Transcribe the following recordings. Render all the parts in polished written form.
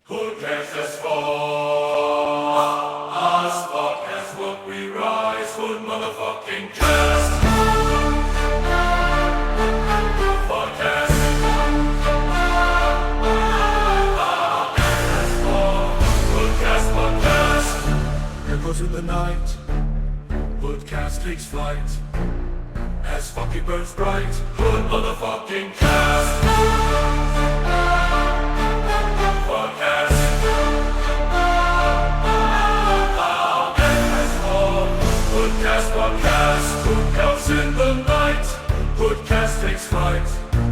HoodCast as far as podcast what we rise, Hood motherfucking cast. Podcast. As far, HoodCast podcast. Here goes in the night, HoodCast takes flight. As fucking birds bright, Hood motherfucking cast. Hood comes in the night, HoodCast takes flight.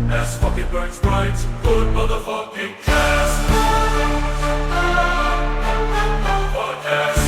As fucking birds bright, Hood motherfucking cast. Podcast.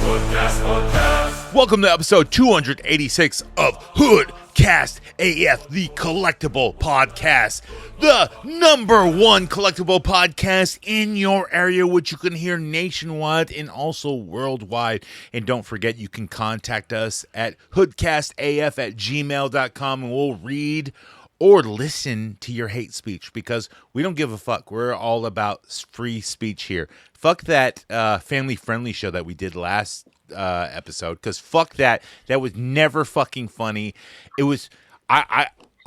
HoodCast podcast. Welcome to episode 286 of HoodCast AF, the collectible podcast. The number one collectible podcast in your area, which you can hear nationwide and also worldwide. And don't forget, you can contact us at hoodcastaf@gmail.com and we'll read or listen to your hate speech because we don't give a fuck. We're all about free speech here. Fuck that family-friendly show that we did last episode, because fuck that. That was never fucking funny. It was...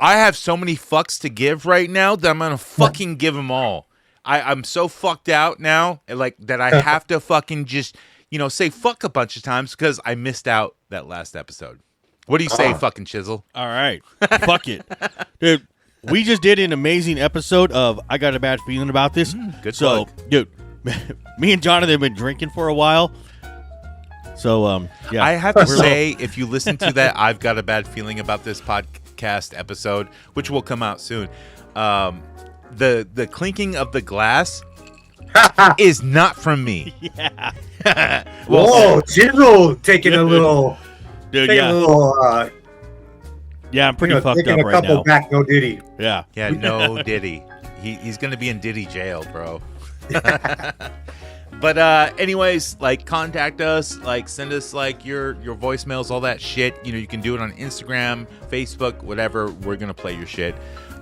I have so many fucks to give right now that I'm gonna fucking give them all. I'm so fucked out now, like that I have to fucking just, say fuck a bunch of times because I missed out that last episode. What do you say, fucking Chizzle? All right. Fuck it. Dude, we just did an amazing episode of I Got a Bad Feeling About This. Good So, plug. dude, me and Jonathan have been drinking for a while. So, yeah. I have to say, if you listen to that, I've got a bad feeling about this podcast episode, which will come out soon. The clinking of the glass is not from me. Yeah. Whoa, Chizzle taking a little, Dude, taking a little, yeah, I'm pretty fucked taking up a right couple now. back, no Diddy. Yeah. Yeah, no Diddy. He's gonna be in Diddy jail, bro. But anyways, like, contact us, like, send us like your voicemails, all that shit. You can do it on Instagram, Facebook, whatever. We're gonna play your shit.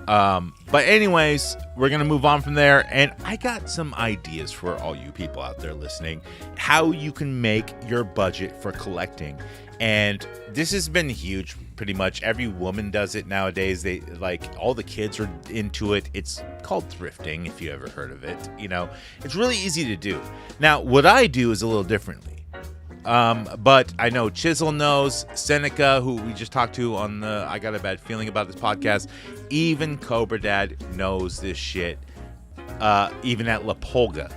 But anyways, we're gonna move on from there, and I got some ideas for all you people out there listening, how you can make your budget for collecting. And this has been huge. Pretty much every woman does it nowadays. They like, all the kids are into it. It's called thrifting, if you ever heard of it. It's really easy to do. Now, what I do is a little differently. But I know Chizzle knows, Seneca, who we just talked to on the I Got a Bad Feeling About This podcast, even Cobra Dad knows this shit. Even at La Polga.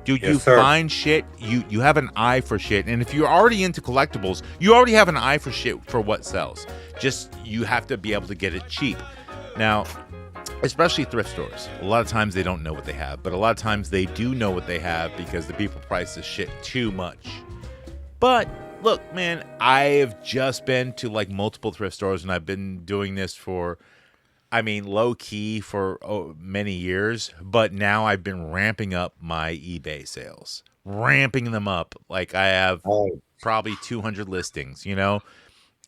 Dude, Yes, you sir. find shit, you have an eye for shit. And if you're already into collectibles, you already have an eye for shit for what sells. Just, you have to be able to get it cheap. Now, especially thrift stores. A lot of times they don't know what they have, but a lot of times they do know what they have because the people price this shit too much. But look, man, I have just been to like multiple thrift stores, and I've been doing this for, low key for many years, but now I've been ramping up my eBay sales, ramping them up. Like, I have probably 200 listings,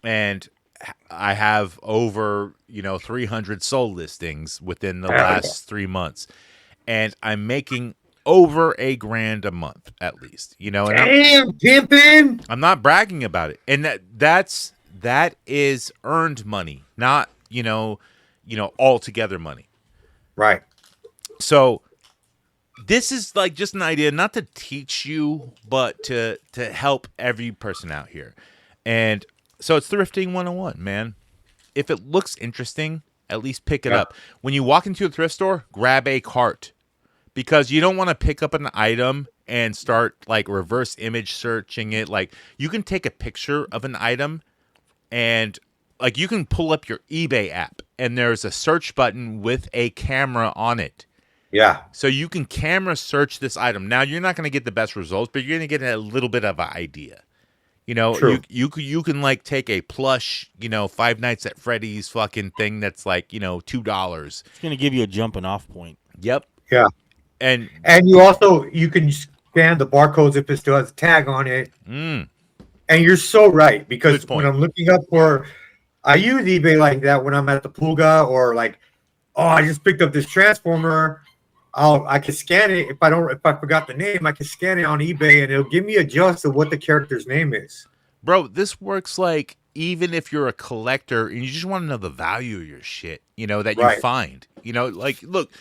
and I have over, 300 sold listings within the last 3 months, and I'm making over $1,000 a month at least, and Damn, pimping. I'm not bragging about it. And that is earned money, not, altogether money. Right. So this is like just an idea, not to teach you, but to help every person out here. And so it's Thrifting 101, man. If it looks interesting, at least pick it up. When you walk into a thrift store, grab a cart, because you don't want to pick up an item and start like reverse image searching it. Like, you can take a picture of an item, and like, you can pull up your eBay app, and there's a search button with a camera on it. Yeah. So you can camera search this item. Now, you're not going to get the best results, but you're going to get a little bit of an idea. True. You can like take a plush, Five Nights at Freddy's fucking thing that's like, $2. It's going to give you a jumping off point. Yep. Yeah. And you can scan the barcodes if it still has a tag on it. And you're so right, because Good point. when I'm looking up for, I use eBay like that when I'm at the Pulga or like oh, I just picked up this transformer. I can scan it. If I forgot the name, I can scan it on eBay and it'll give me a just of what the character's name is. Bro, this works like even if you're a collector and you just want to know the value of your shit, you know, that you find. You know, like, look,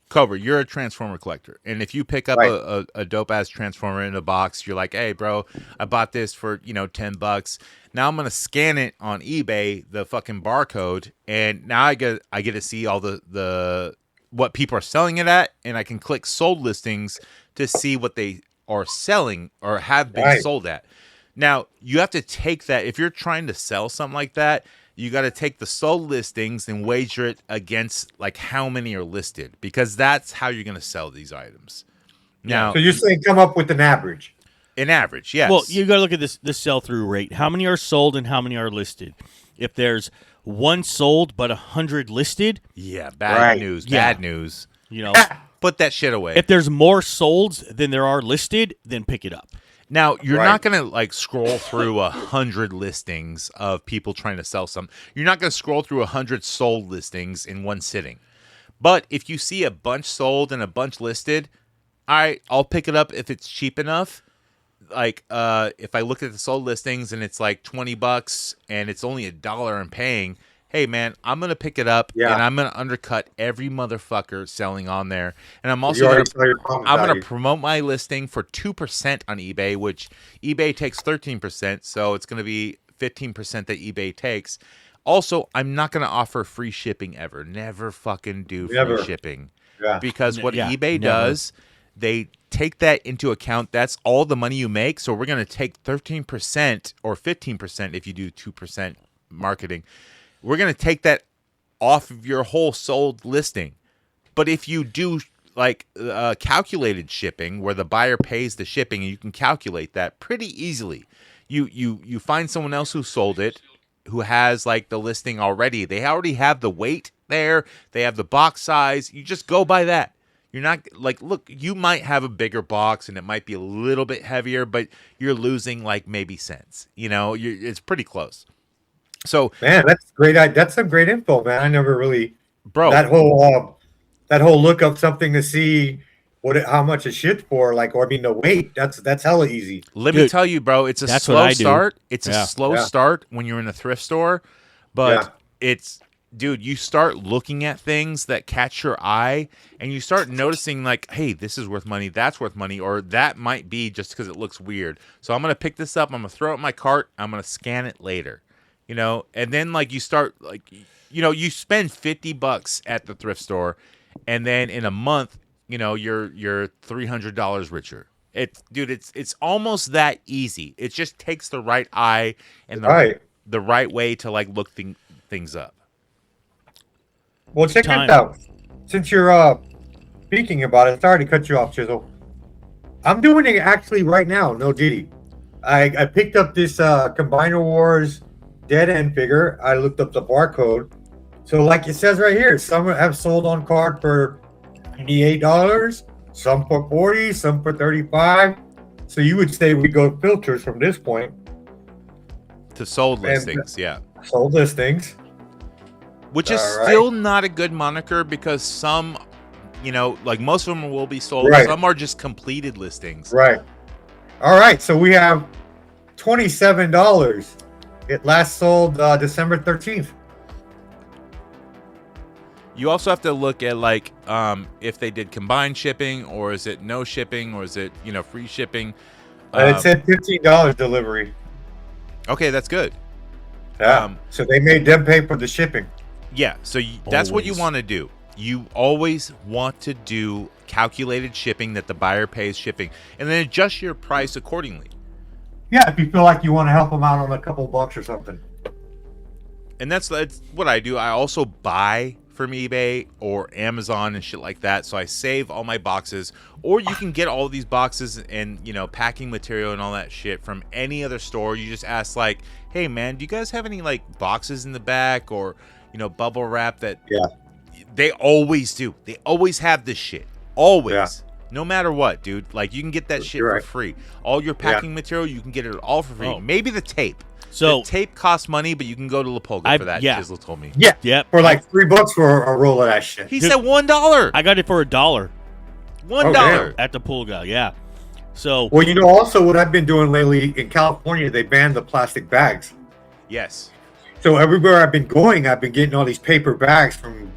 Cobra, you're a Transformer collector. And if you pick up a dope-ass Transformer in a box, you're like, hey, bro, I bought this for, you know, $10. Now I'm going to scan it on eBay, the fucking barcode, and now I get to see all the what people are selling it at, and I can click sold listings to see what they are selling or have been sold at. Now, you have to take that. If you're trying to sell something like that, you got to take the sold listings and wager it against like how many are listed, because that's how you're going to sell these items. Now, so you're saying come up with an average. An average, yes. Well, you got to look at this sell-through rate. How many are sold and how many are listed? If there's one sold but 100 listed, bad news. Bad news. You know, put that shit away. If there's more solds than there are listed, then pick it up. Now, you're not going to like scroll through 100 listings of people trying to sell something. You're not going to scroll through 100 sold listings in one sitting. But if you see a bunch sold and a bunch listed, I'll pick it up if it's cheap enough. Like if I look at the sold listings and it's like $20 and it's only $1 I'm paying, hey man, I'm gonna pick it up and I'm gonna undercut every motherfucker selling on there. And I'm also gonna promote my listing for 2% on eBay, which eBay takes 13%, so it's gonna be 15% that eBay takes. Also, I'm not gonna offer free shipping ever. Never fucking do free shipping. Because what eBay does, they take that into account. That's all the money you make. So we're going to take 13% or 15% if you do 2% marketing. We're going to take that off of your whole sold listing. But if you do like calculated shipping where the buyer pays the shipping and you can calculate that pretty easily. You find someone else who sold it, who has like the listing already. They already have the weight there. They have the box size. You just go by that. You're not like, look, you might have a bigger box and it might be a little bit heavier, but you're losing like maybe cents. You know, it's pretty close. So, man, that's great. That's some great info, man. I never really, bro, that whole look up something to see how much it shit for, like, or I mean the weight. That's hella easy. Let me tell you, bro, it's a slow start. It's a slow start when you're in a thrift store, but it's. Dude, you start looking at things that catch your eye and you start noticing like, hey, this is worth money, that's worth money, or that might be just because it looks weird. So I'm going to pick this up, I'm going to throw it in my cart, I'm going to scan it later. You know, and then like you start like, you know, you spend $50 at the thrift store and then in a month, you know, you're $300 richer. It's almost that easy. It just takes the right eye and the right way to like look things up. Well, check this out. Since you're speaking about it, sorry to cut you off, Chizzle. I'm doing it actually right now, no diddy. I picked up this Combiner Wars Dead End figure. I looked up the barcode. So like it says right here, some have sold on card for $98, some for $40, some for $35. So you would say we go filters from this point. To sold listings, Sold listings. Which is still not a good moniker because some, you know, like most of them will be sold. Some are just completed listings. Right. All right. So we have $27. It last sold December 13th. You also have to look at like if they did combined shipping or is it no shipping or is it, you know, free shipping. It said $15 delivery. Okay, that's good. Yeah. So they made them pay for the shipping. Yeah, so that's what you want to do. You always want to do calculated shipping that the buyer pays shipping, and then adjust your price accordingly. Yeah, if you feel like you want to help them out on a couple bucks or something. And that's what I do. I also buy from eBay or Amazon and shit like that, so I save all my boxes. Or you can get all these boxes and, you know, packing material and all that shit from any other store. You just ask like, hey man, do you guys have any like boxes in the back or, you know, bubble wrap that they always do. They always have this shit. Always. Yeah. No matter what, dude. Like you can get that shit for free. All your packing material, you can get it all for free. Maybe the tape. So the tape costs money, but you can go to La Pulga for that. yeah. Chizzle told me. Yeah. Yep. For like $3 for a roll of that shit. He said $1. I got it for $1 $1. at the Pulga. Yeah. So Well, you know, also what I've been doing lately in California, they banned the plastic bags. Yes. So everywhere I've been going, I've been getting all these paper bags from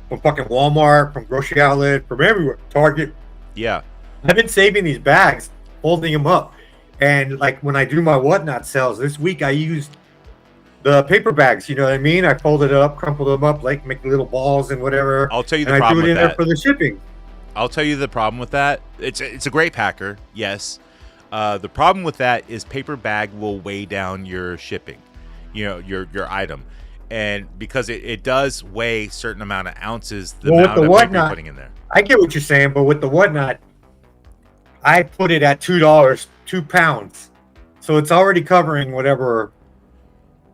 fucking Walmart, from grocery outlet, from everywhere, Target. Yeah. I've been saving these bags, folding them up, and like when I do my whatnot sales this week, I used the paper bags. You know what I mean? I folded it up, crumpled them up, like make little balls and whatever. I'll tell you the and I problem threw it with in there that. for the shipping. I'll tell you the problem with that. It's a great packer, yes. The problem with that is paper bag will weigh down your shipping, you know, your item, and because it does weigh a certain amount of ounces, the Well, with amount the of paper whatnot- you're putting in there. I get what you're saying, but with the whatnot, I put it at $2, 2 pounds, so it's already covering whatever.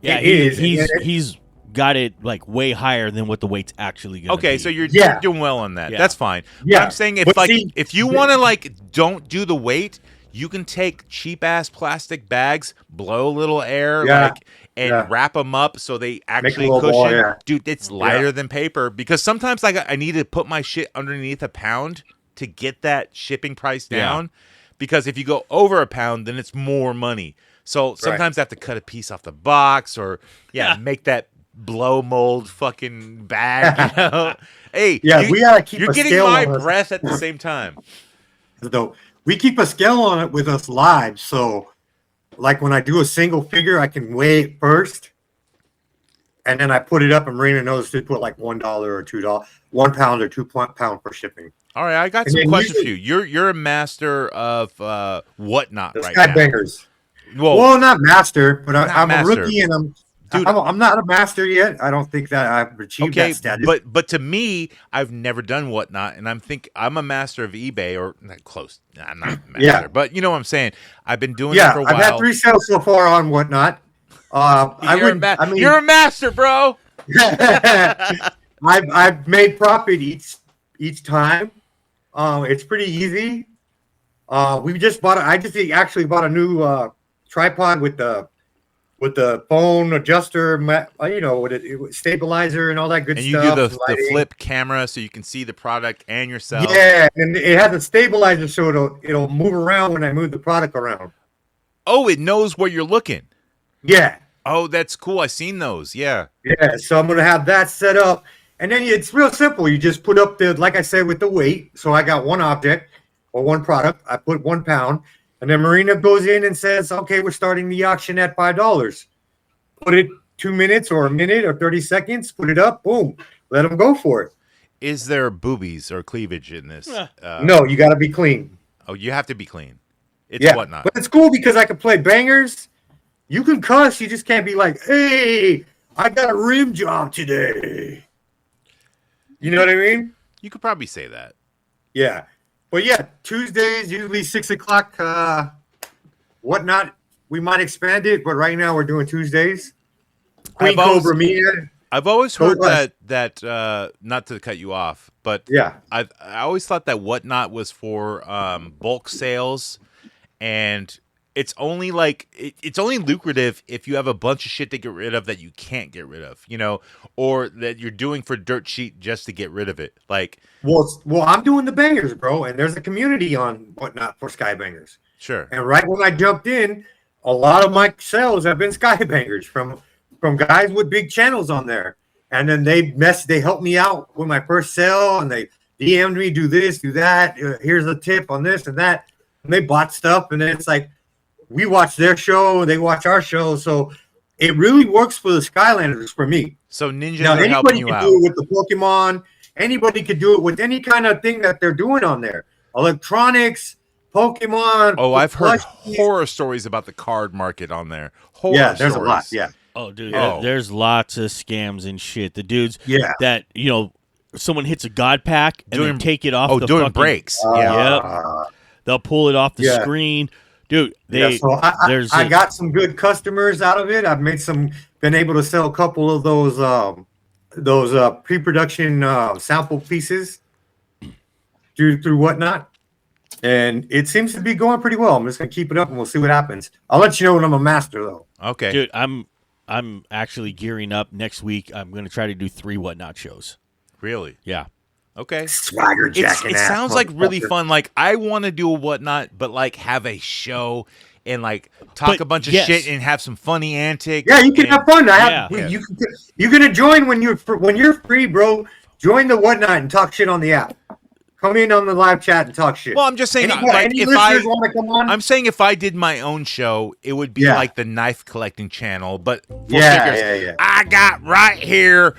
yeah, it is. he's got it like way higher than what the weight's actually going to be. Okay, so you're Yeah. doing well on that. Yeah. That's fine. Yeah. But I'm saying if But like see- if you want to like don't do the weight, you can take cheap ass plastic bags, blow a little air, Yeah. like and Yeah. wrap them up so they actually little cushion. ball, yeah. Dude, it's lighter than paper because sometimes like I need to put my shit underneath a pound to get that shipping price Yeah. down. Because if you go over a pound, then it's more money. So sometimes I have to cut a piece off the box or make that blow mold fucking bag. You know? Hey, Yeah, we gotta keep you're a getting scale my on us. breath at the same time. Though we keep a scale on it with us live, so like when I do a single figure, I can weigh it first, and then I put it up, and Marina knows to put like $1 or $2, 1 pound or 2 pound for shipping. All right, I got And some then questions for usually- you. You're a master of whatnot The right Sky now. Bangers. Well, Well, not master, but Not I'm master. a rookie, and Dude. I'm not a master yet. I don't think that I've achieved okay, that status. but to me, I've never done whatnot, and I'm a master of eBay or not close. I'm not a master, Yeah. but you know what I'm saying. I've been doing it yeah, for a I've while. had 3 sales so far on whatnot. You're a master, bro. I've made profit each time. It's pretty easy. We just bought. I just actually bought a new tripod with the phone adjuster. You know, with it stabilizer and all that good And you stuff. do the lighting. flip camera so you can see the product and yourself. Yeah, and it has a stabilizer, so it'll move around when I move the product around. Oh, it knows where you're looking. Yeah. Oh, that's cool. I've seen those. Yeah. Yeah, so I'm gonna have that set up, and then it's real simple. You just put up like I said, with the weight. So I got one object or one product. I put 1 pound, and then Marina goes in and says, "Okay, we're starting the auction at $5. Put it 2 minutes or a minute or 30 seconds. Put it up. Boom. Let them go for it. Is there boobies or cleavage in this? No, you got to be clean. Oh, you have to be clean. It's Yeah, whatnot. but it's cool because I can play bangers. You can cuss. You just can't be like, "Hey, I got a rim job today." You know what I mean? You could probably say that. Yeah. But yeah, Tuesdays, usually 6:00, whatnot. We might expand it, but right now we're doing Tuesdays. Queen I've always- Cobra Media. I've always heard Go that not to cut you off, but Yeah. I always thought that whatnot was for bulk sales, and it's only like it's only lucrative if you have a bunch of shit to get rid of that you can't get rid of, you know, or that you're doing for dirt sheet just to get rid of it. Like, Well, I'm doing the bangers, bro, and there's a community on whatnot for Skybangers. sure, And right when I jumped in, a lot of my sales have been Skybangers from guys with big channels on there. And then they helped me out with my first sale, and they DM'd me, do this, do that. Here's a tip on this and that. And they bought stuff, and then it's like we watch their show, they watch our show, so it really works for the Skylanders for me. so ninjas Now are helping anybody you can out. do it with the Pokemon. Anybody could do it with any kind of thing that they're doing on there. Electronics, Pokemon. Oh, I've heard plushies. horror stories about the card market on there. Horror Yeah, there's stories. a lot. Yeah. Oh, dude, Oh. there's lots of scams and shit. The dudes Yeah. that, you know, someone hits a God pack and Doing- then take it off Oh, the doing fucking, breaks. Yeah. Yep. They'll pull it off the Yeah. screen. Dude, Yeah, they so there's I a- got some good customers out of it. I've been able to sell a couple of those pre-production sample pieces through whatnot. and it seems to be going pretty well. I'm just gonna keep it up, and we'll see what happens. I'll let you know when I'm a master, though. Okay. Dude, I'm actually gearing up next week. I'm going to try to do 3 Whatnot shows. Really? Yeah. Okay. Swagger jacking. It sounds like really fun. Like I want to do a Whatnot, but like have a show and like talk But, a bunch of yes. shit and have some funny antics. Yeah, you can and- have fun. Yeah. You can join when you're free, bro. Join the Whatnot and talk shit on the app. Come in on the live chat and talk shit. Well, I'm just saying, Any like, if listeners want to come on? I'm saying if I did my own show, it would be Yeah. like the knife collecting channel, but for Yeah, figures. yeah. I got right here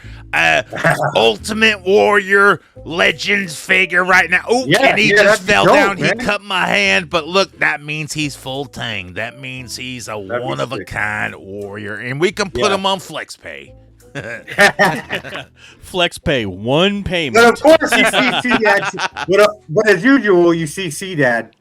Ultimate Warrior Legends figure right now. Oh, Yeah, and he yeah, just that'd be fell dope, down. man. He cut my hand, but look, that means he's full tang. That means he's a That'd be one of a sick. kind warrior, and we can put Yeah. him on FlexPay. Flex pay 1 payment. But of course, you see C-Dad. But as usual, you see C-Dad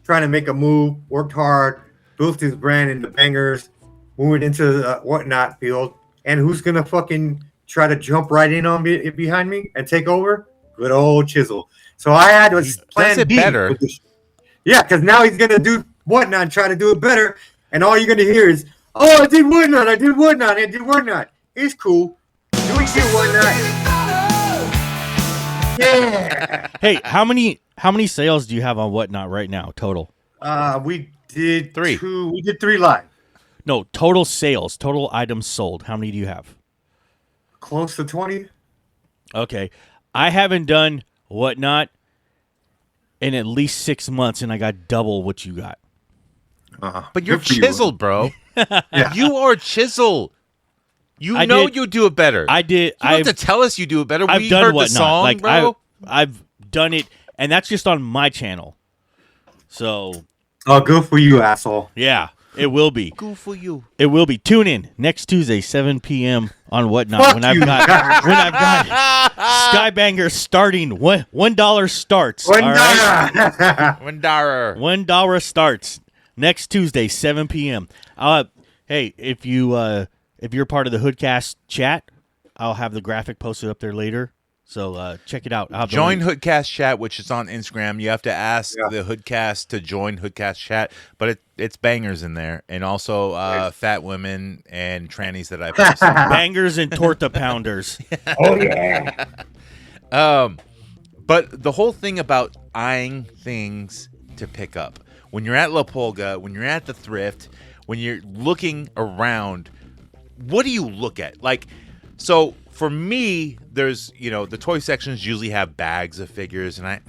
trying to make a move, worked hard, built his brand into bangers, moving into the Whatnot field. And who's going to fucking try to jump right in on me behind me and take over? Good old Chizzle. So I had to plan it B better. with this. Yeah, because now he's going to do Whatnot and try to do it better. And all you're going to hear is, oh, I did Whatnot, I did Whatnot, I did Whatnot. It's cool. Doing shit Whatnot. Yeah. Hey, how many sales do you have on Whatnot right now total? We did 3. We did 3 live. No, total sales, total items sold. How many do you have? Close to 20. Okay. I haven't done Whatnot in at least 6 months, and I got double what you got. But you're Good for you. chiseled, bro. You are chiseled. You I know did- you do it better. I did. You don't have to tell us you do it better. I've We done heard Whatnot. the song, like bro. I've done it, and that's just on my channel. So Oh, good for you, asshole. yeah, it will be. Good for you. It will be. Tune in next Tuesday, 7 p.m. on Whatnot. Fuck when I've you. got Skybanger starting. $1 starts. All right? Wendara. $1 starts next Tuesday, 7 p.m. Hey, if you're part of the HoodCast chat, I'll have the graphic posted up there later. So check it out. I'll have the Join link. HoodCast chat, which is on Instagram. You have to ask Yeah. the HoodCast to join HoodCast chat, but it's bangers in there, and also fat women and trannies that I post. Bangers and torta pounders. Oh, yeah. But the whole thing about eyeing things to pick up, when you're at La Pulga, when you're at the thrift, when you're looking around, what do you look at? Like, so for me, there's, the toy sections usually have bags of figures, and I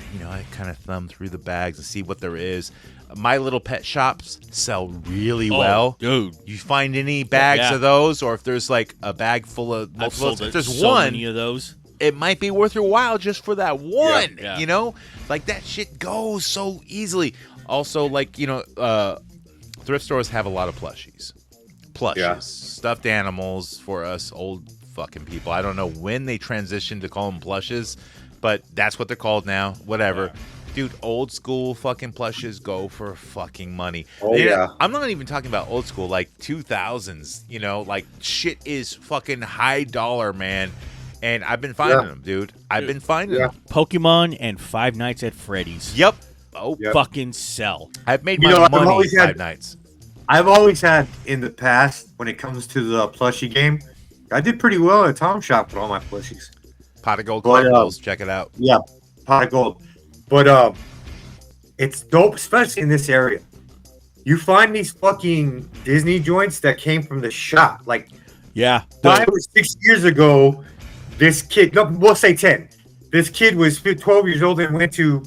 kind of thumb through the bags and see what there is. My Little Pet shops sell really well. Dude. You find any bags Yeah. of those, or if there's like a bag full of I've multiple, sold if there's so one, many of those. it might be worth your while just for that one. Yeah. Like that shit goes so easily. Also, like, thrift stores have a lot of plushies, Yeah. stuffed animals for us old fucking people. I don't know when they transitioned to call them plushes, but that's what they're called now. Whatever. Dude, old school fucking plushes go for fucking money. Oh, yeah. I'm not even talking about old school, like 2000s, like shit is fucking high dollar, man. And I've been finding them, dude. I've been finding Yeah. them. Pokemon and Five Nights at Freddy's. Yep. Oh, Yep. Fucking sell. I've made You my know, I've money always 5 had- nights. I've always had in the past, when it comes to the plushie game, I did pretty well at Tom Shop with all my plushies. Pot of Gold But, Collectibles. Check it out. Yeah, pot of gold. But it's dope, especially in this area. You find these fucking Disney joints that came from the shop. Like Yeah. 5 or 6 years ago, this kid, no, we'll say 10. This kid was 12 years old and went to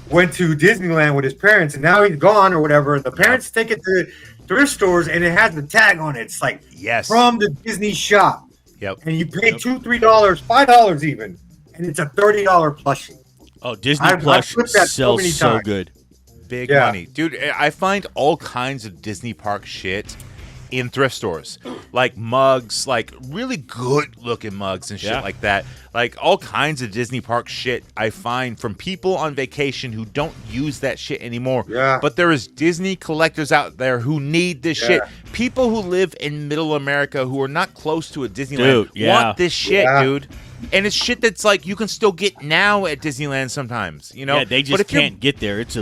Disneyland with his parents, and now he's gone or whatever. The parents take it to thrift stores, and it has the tag on it. It's like Yes. from the Disney shop, Yep. and you pay $2, $3, $5 even, and it's a $30 plushie. Oh, Disney I've plush flipped that so sells many so times. good. Big Yeah. money. Dude, I find all kinds of Disney park shit in thrift stores. Like mugs, like really good looking mugs and shit Yeah. like that. Like all kinds of Disney park shit I find from people on vacation who don't use that shit anymore. Yeah. But there is Disney collectors out there who need this shit. People who live in middle America who are not close to a Disneyland Dude, yeah. want this shit, Yeah. dude. And it's shit that's like you can still get now at Disneyland sometimes, you know. Yeah, they But just if you're- can't get there. It's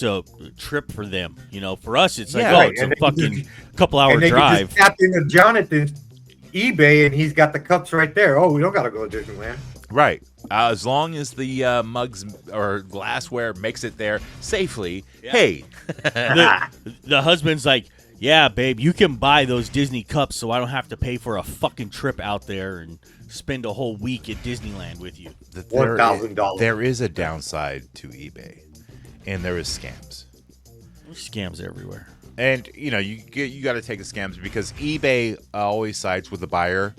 a trip for them. You know, for us, it's like, Yeah. oh, Right, it's a and they fucking couple-hour and they can drive. just tap into Jonathan's eBay, and he's got the cups right there. Oh, we don't gotta go to Disneyland. Right. As long as the mugs or glassware makes it there safely. Hey, The husband's like, yeah, babe, you can buy those Disney cups so I don't have to pay for a fucking trip out there and spend a whole week at Disneyland with you. $1,000. There is a downside to eBay, and there is scams. There's scams everywhere. And you know you got to take the scams because eBay always sides with the buyer,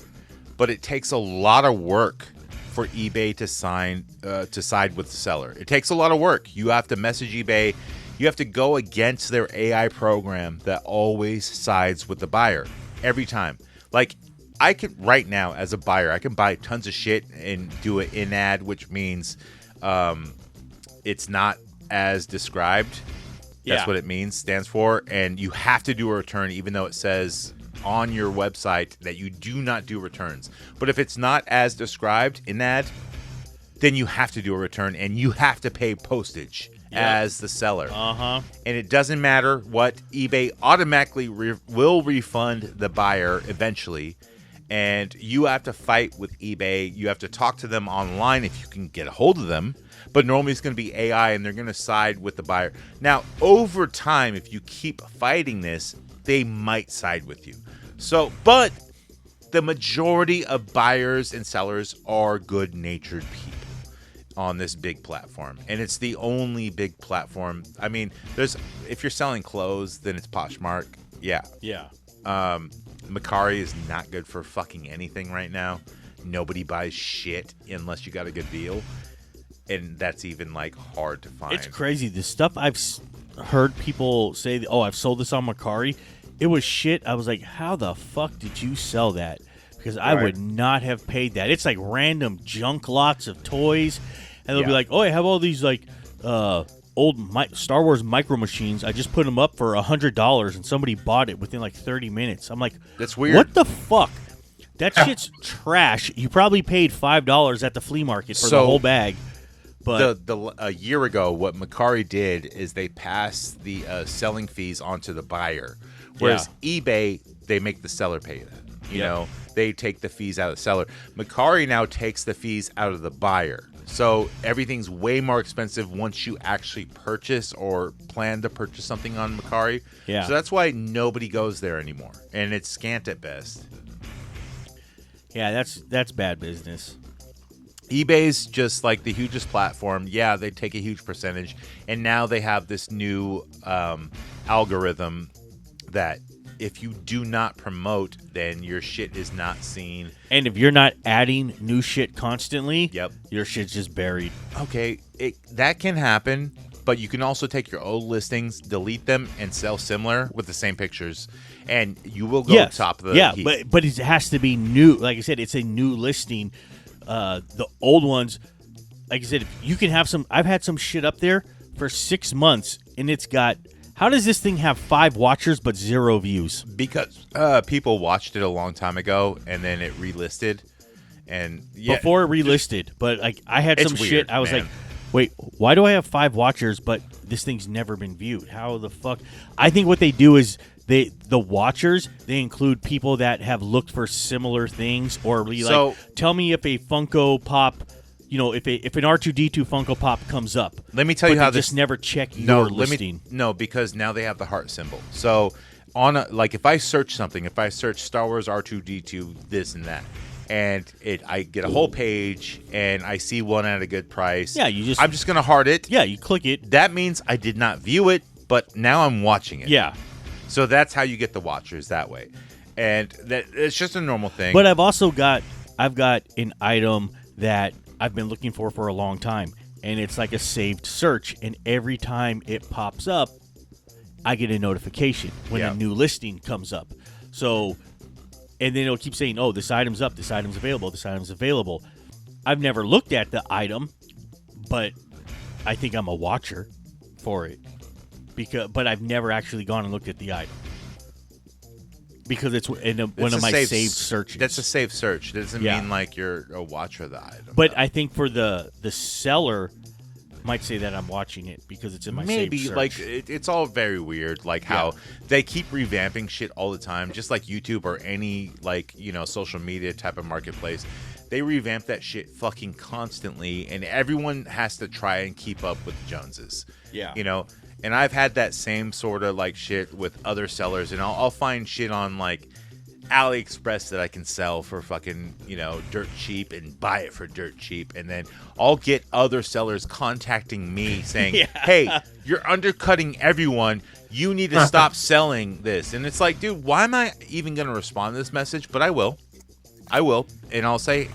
but it takes a lot of work for eBay to side with the seller. It takes a lot of work. You have to message eBay. You have to go against their AI program that always sides with the buyer every time. Like I can right now as a buyer, I can buy tons of shit and do an in-ad, which means it's not as described. That's Yeah. what it means, stands for. And you have to do a return even though it says on your website that you do not do returns. But if it's not as described in that, then you have to do a return and you have to pay postage as the seller. Uh-huh. And it doesn't matter what, eBay automatically will refund the buyer eventually. And you have to fight with eBay. You have to talk to them online if you can get a hold of them. But normally it's going to be AI and they're going to side with the buyer. Now, over time, if you keep fighting this, they might side with you. So, but the majority of buyers and sellers are good-natured people on this big platform. And it's the only big platform. I mean, if you're selling clothes, then it's Poshmark. Yeah. Yeah. Mercari is not good for fucking anything right now. Nobody buys shit unless you got a good deal. And that's even like hard to find. It's crazy. The stuff I've heard people say, oh, I've sold this on Mercari. It was shit. I was like, how the fuck did you sell that? Because I would not have paid that. It's like random junk lots of toys. And they'll be like, oh, I have all these like old Star Wars micro machines. I just put them up for $100 and somebody bought it within like 30 minutes. I'm like, that's weird. What the fuck? That shit's trash. You probably paid $5 at the flea market for the whole bag. But a year ago, what Mercari did is they passed the selling fees onto the buyer, whereas eBay, they make the seller pay that. You know, they take the fees out of the seller. Mercari now takes the fees out of the buyer, so everything's way more expensive once you actually purchase or plan to purchase something on Mercari. Yeah. So that's why nobody goes there anymore, and it's scant at best. yeah, that's bad business. eBay's just like the hugest platform. Yeah, they take a huge percentage, and now they have this new algorithm that if you do not promote, then your shit is not seen. And if you're not adding new shit constantly, Yep. your shit's just buried. Okay, that can happen, but you can also take your old listings, delete them, and sell similar with the same pictures, and you will go top of the heap. but it has to be new. Like I said, it's a new listing. The old ones, like I said, you can have some. I've had some shit up there for 6 months, and it's got. How does this thing have 5 watchers but 0 views? Because people watched it a long time ago, and then it relisted, and Before it relisted, but like I had It's some weird, shit. I was man. like, wait, why do I have 5 watchers but this thing's never been viewed? How the fuck? I think what they do is the watchers, they include people that have looked for similar things, or be like, tell me if a Funko Pop, you know, if an R2D2 Funko Pop comes up. Let me tell you but how they this. just never check your listing. Because now they have the heart symbol. So like if I search something, if I search Star Wars R2D2 this and that, and I get a whole page and I see one at a good price. Yeah, I'm just gonna heart it. Yeah, you click it. That means I did not view it, but now I'm watching it. Yeah. So that's how you get the watchers that way, and it's just a normal thing. But I've got an item that I've been looking for a long time, and it's like a saved search, and every time it pops up, I get a notification when a new listing comes up. So, and then it'll keep saying, "Oh, this item's up, this item's available, this item's available." I've never looked at the item, but I think I'm a watcher for it. But I've never actually gone and looked at the item. because it's in one It's of a my safe saved searches. That's a safe search. It doesn't Yeah. mean like you're a watcher of the item. But I think for the seller might say that I'm watching it because it's in my maybe saved search. like it's all very weird, like how they keep revamping shit all the time, just like YouTube or any like social media type of marketplace. They revamp that shit fucking constantly, and everyone has to try and keep up with the Joneses. Yeah. And I've had that same sort of like shit with other sellers, and I'll find shit on like AliExpress that I can sell for fucking dirt cheap and buy it for dirt cheap, and then I'll get other sellers contacting me saying, "Hey, you're undercutting everyone. You need to stop selling this." And it's like, dude, why am I even gonna respond to this message? But I will, and I'll say,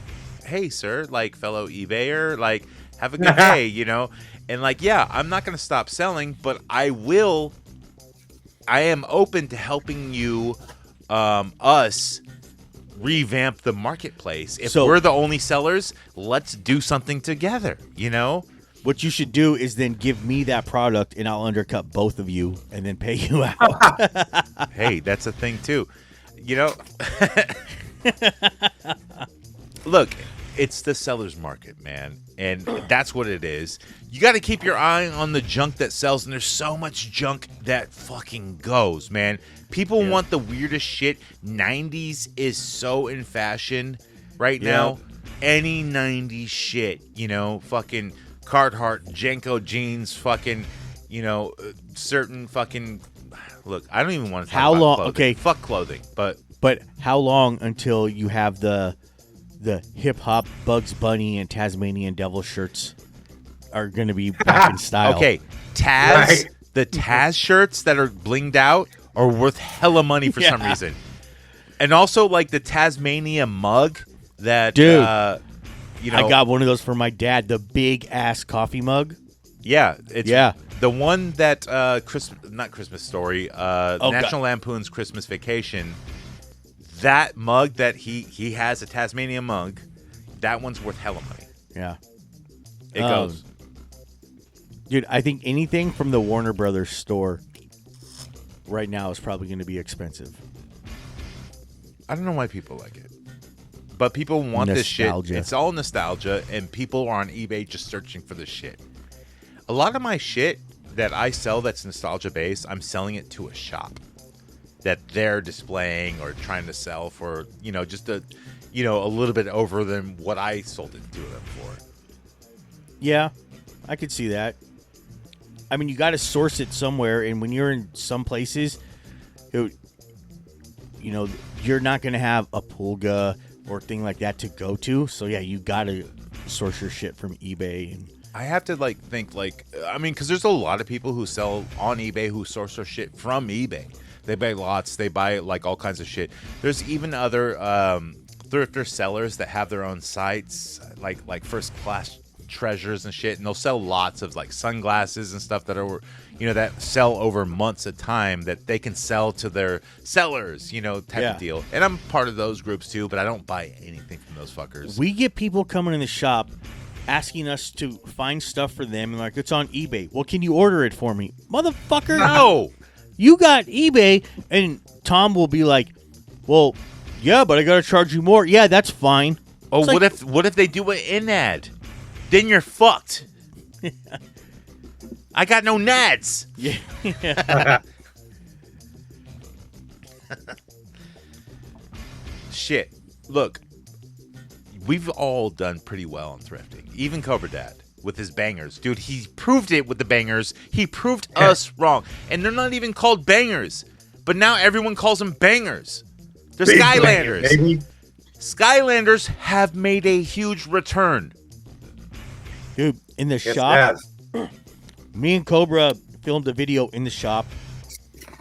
"Hey, sir, like fellow eBayer, like have a good day," and like, yeah, I'm not gonna stop selling, but I am open to helping you. Us revamp the marketplace. If we're the only sellers, let's do something together, What you should do is then give me that product and I'll undercut both of you and then pay you out. Hey, that's a thing too. Look, it's the seller's market, man. And that's what it is. You got to keep your eye on the junk that sells, and there's so much junk that fucking goes, man. People want the weirdest shit. 90s is so in fashion right now. Any 90s shit, fucking Carhartt, Jenko jeans, fucking, certain fucking. Look, I don't even want to talk How about long? clothing. Okay, fuck clothing, but how long until you have the hip hop Bugs Bunny and Tasmanian Devil shirts are going to be back in style? Okay, Taz, the Taz shirts that are blinged out are worth hella money for some reason. And also, like, the Tasmania mug that, dude, I got one of those for my dad, the big-ass coffee mug. Yeah. It's the one that, not Christmas Story, National Lampoon's Christmas Vacation, that mug that he has, a Tasmania mug, that one's worth hella money. Yeah. It goes. Dude, I think anything from the Warner Brothers store right now is probably going to be expensive. I don't know why people like it. But people want this shit. It's all nostalgia, and people are on eBay just searching for this shit. A lot of my shit that I sell that's nostalgia-based, I'm selling it to a shop that they're displaying or trying to sell for, just a little bit over than what I sold it to them for. Yeah, I could see that. I mean, you got to source it somewhere, and when you're in some places, you're not going to have a Pulga or thing like that to go to. So yeah, you got to source your shit from eBay. And I have to think because there's a lot of people who sell on eBay who source their shit from eBay. They buy lots. They buy like all kinds of shit. There's even other thrifter sellers that have their own sites, like First Class Treasures and shit, and they'll sell lots of like sunglasses and stuff that are, that sell over months at time that they can sell to their sellers, type of deal. And I'm part of those groups too, but I don't buy anything from those fuckers. We get people coming in the shop asking us to find stuff for them, and like, it's on eBay. Well, can you order it for me, motherfucker? No. You got eBay, and Tom will be like, well, yeah, but I got to charge you more. Yeah, that's fine. Oh, what if they do an in-ad? Then you're fucked. I got no nads. Yeah. Shit. Look, we've all done pretty well on thrifting. Even Cobra Dad. With his bangers. Dude, he proved it with the bangers. He proved us wrong. And they're not even called bangers. But now everyone calls them bangers. They're Big Skylanders. banger, Skylanders have made a huge return. Dude, in the Yes, shop, yes. me and Cobra filmed a video in the shop.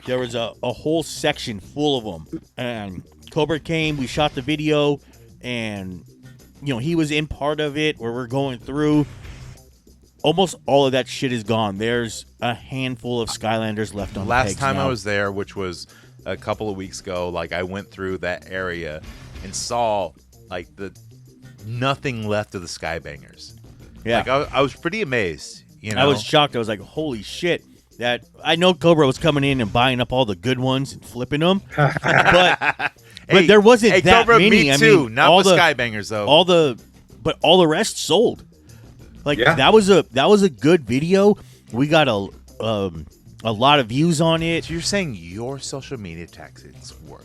There was a whole section full of them. And Cobra came, we shot the video, and, he was in part of it where we're going through. Almost all of that shit is gone. There's a handful of Skylanders left on the pegs Last time now. I was there, which was a couple of weeks ago, like I went through that area and saw like nothing left of the Skybangers. Yeah. Like I was pretty amazed. I was shocked. I was like, holy shit. that I know Cobra was coming in and buying up all the good ones and flipping them, but there wasn't that Cobra, many. Me too. I mean, Not all with the Skybangers though. all the rest sold. Like that was a good video. We got a lot of views on it. So you're saying your social media tactics work?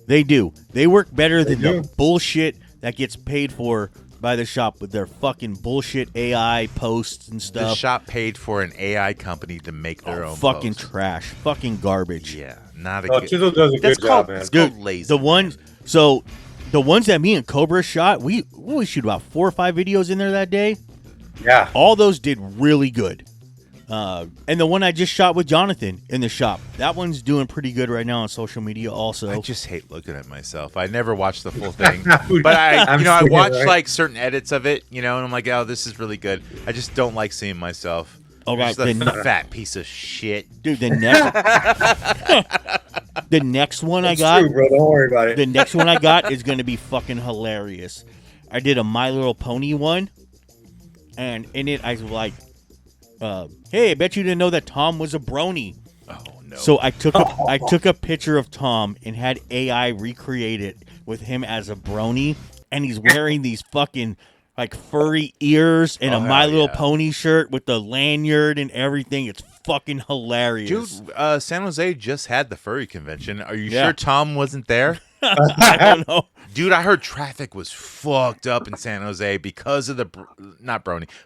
They do. They work better than do. the bullshit that gets paid for by the shop with their fucking bullshit AI posts and The stuff. shop paid for an AI company to make their own fucking post. trash, fucking garbage. Yeah, not a Oh, good. Chizzle does a That's good called, job, man. that's Dude, called lazy. the ones that me and Cobra shot, we shoot about 4 or 5 videos in there that day. Yeah. All those did really good. And the one I just shot with Jonathan in the shop, that one's doing pretty good right now on social media also. I just hate looking at myself. I never watched the full thing, Dude, but I I'm I watched right? like certain edits of it, and I'm like, oh, this is really good. I just don't like seeing myself. All right, Just a then- fat piece of shit. Dude, the next one I It's got, true, bro. Don't worry about it. the next one I got is going to be fucking hilarious. I did a My Little Pony one, and in it I was like, hey, I bet you didn't know that Tom was a brony. Oh no. So I took a picture of Tom and had AI recreate it with him as a brony, and he's wearing these fucking like furry ears and Oh, a My hell Little yeah. Pony shirt with the lanyard and everything. It's fucking hilarious. Dude, San Jose just had the furry convention. Are you Yeah. sure Tom wasn't there? I don't know. Dude, I heard traffic was fucked up in San Jose because of the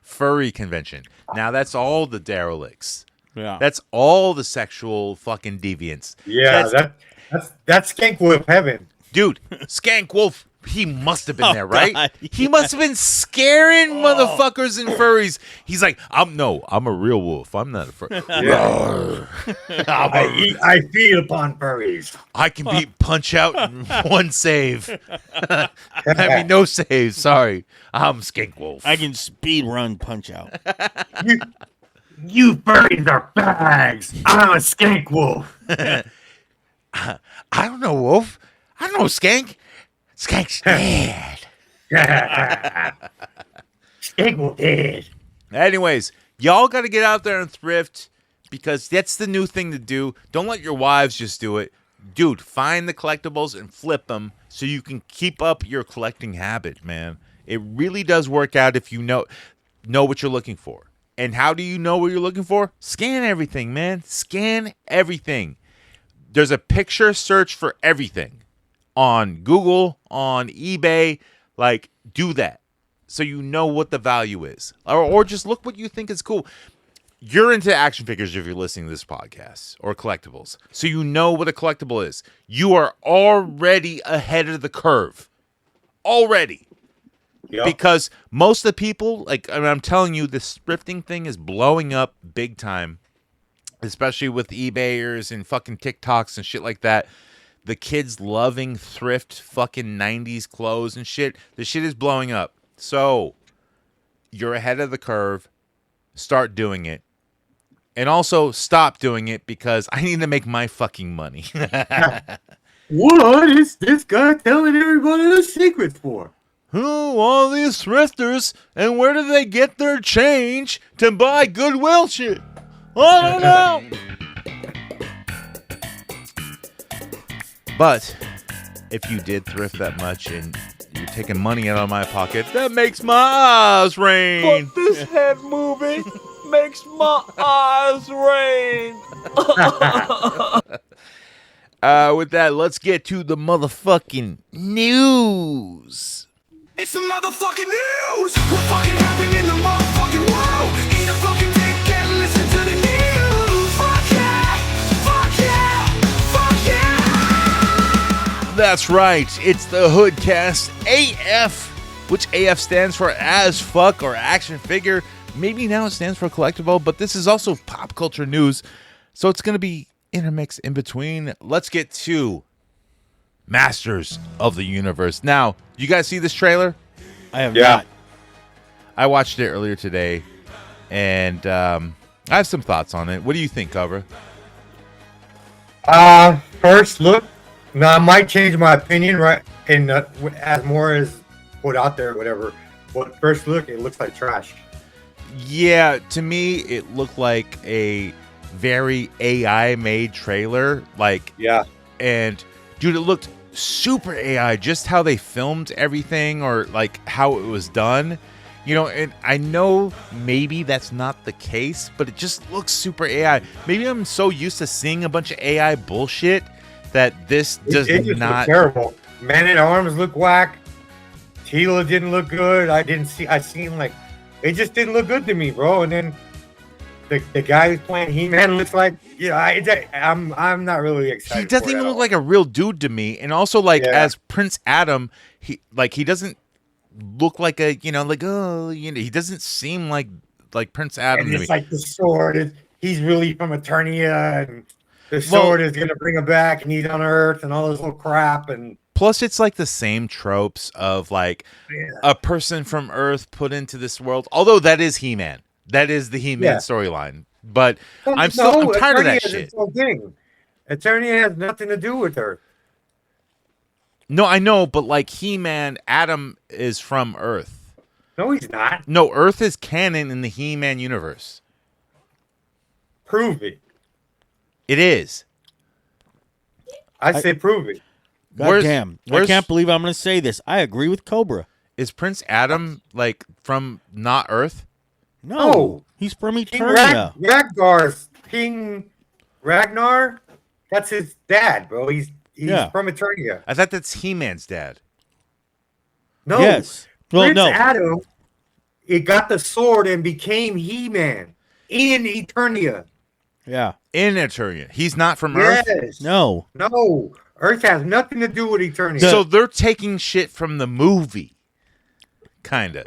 furry convention. Now that's all the derelicts. Yeah. That's all the sexual fucking deviants. Yeah, That's- that's Skank Wolf heaven. Dude, Skank Wolf, he must have been there, right? God, He must have been scaring motherfuckers and furries. He's like, I'm a real wolf. I'm not a furry. I feed upon furries. I can beat Punch Out in one save. I mean, no save. Sorry. I'm Skink Wolf. I can speed run Punch Out. You furries are bags. I'm a Skank Wolf. I don't know, Wolf. I don't know, Skank. Skank's dead. Skank Wolf dead. Anyways, y'all got to get out there and thrift because that's the new thing to do. Don't let your wives just do it. Dude, find the collectibles and flip them so you can keep up your collecting habit, man. It really does work out if you know what you're looking for. And how do you know what you're looking for? Scan everything, man. Scan everything. There's a picture search for everything on Google, on eBay. Like, do that so you know what the value is. Or just look what you think is cool. You're into action figures if you're listening to this podcast or collectibles. So you know what a collectible is. You are already ahead of the curve. Already. Yep. Because most of the people, I'm telling you, this thrifting thing is blowing up big time. Especially with eBayers and fucking TikToks and shit like that. The kids loving thrift fucking 90s clothes and shit. The shit is blowing up. So, you're ahead of the curve. Start doing it. And also, stop doing it because I need to make my fucking money. What is this guy telling everybody the secrets for? Who all these thrifters and where do they get their change to buy Goodwill shit? I don't know. But if you did thrift that much and you're taking money out of my pocket, that makes my eyes rain. But this head moving makes my eyes rain. With that, let's get to the motherfucking news. It's the motherfucking news. What fucking happened in the motherfucking world? Eat a fucking dick and listen to the news. Fuck yeah, fuck yeah, fuck yeah. That's right. It's the HoodCast AF, which AF stands for as fuck or action figure. Maybe now it stands for collectible, but this is also pop culture news. So it's going to be intermixed in between. Let's get to Masters of the Universe. Now, you guys see this trailer? I have Yeah. not. I watched it earlier today, and I have some thoughts on it. What do you think, Cobra? First look. Now I might change my opinion, right? And as more is put out there, whatever. But first look, it looks like trash. Yeah, to me, it looked like a very AI made trailer. Like, Yeah. and dude, it looked super AI, just how they filmed everything or like how it was done. You know, and I know maybe that's not the case, but it just looks super AI. Maybe I'm so used to seeing a bunch of AI bullshit that this does It just not. looked terrible. Man at Arms look whack. Tila didn't look good. I seen like, it just didn't look good to me, bro. And then the guy who's playing He-Man looks like, I'm not really excited. He doesn't for it even at look all. like a real dude to me. And also, like, Yeah. as Prince Adam, he doesn't look like a, he doesn't seem like Prince Adam And to me. it's like the sword he's really from Eternia, and the sword is gonna bring him back, and he's on Earth, and all this little crap, and Plus, it's like the same tropes of like yeah. a person from Earth put into this world. Although that is He-Man. That is the He-Man storyline. But I'm tired of that Eternia is shit. its own thing. Eternia has nothing to do with Earth. No, I know, but like He-Man, Adam is from Earth. No, he's not. No, Earth is canon in the He-Man universe. Prove it. It is. I say prove it. Where's- Goddamn. I where's- can't believe I'm going to say this. I agree with Cobra. Is Prince Adam like from not Earth? No. No. He's from King Eternia. King Ragnar, that's his dad, bro. He's Yeah. from Eternia. I thought that's He-Man's dad. No. Yes. Well, Prince no. Adam, it got the sword and became He-Man in Eternia. Yeah. In Eternia. He's not from Earth? Yes. No. No. Earth has nothing to do with Eternia. So they're taking shit from the movie. Kinda.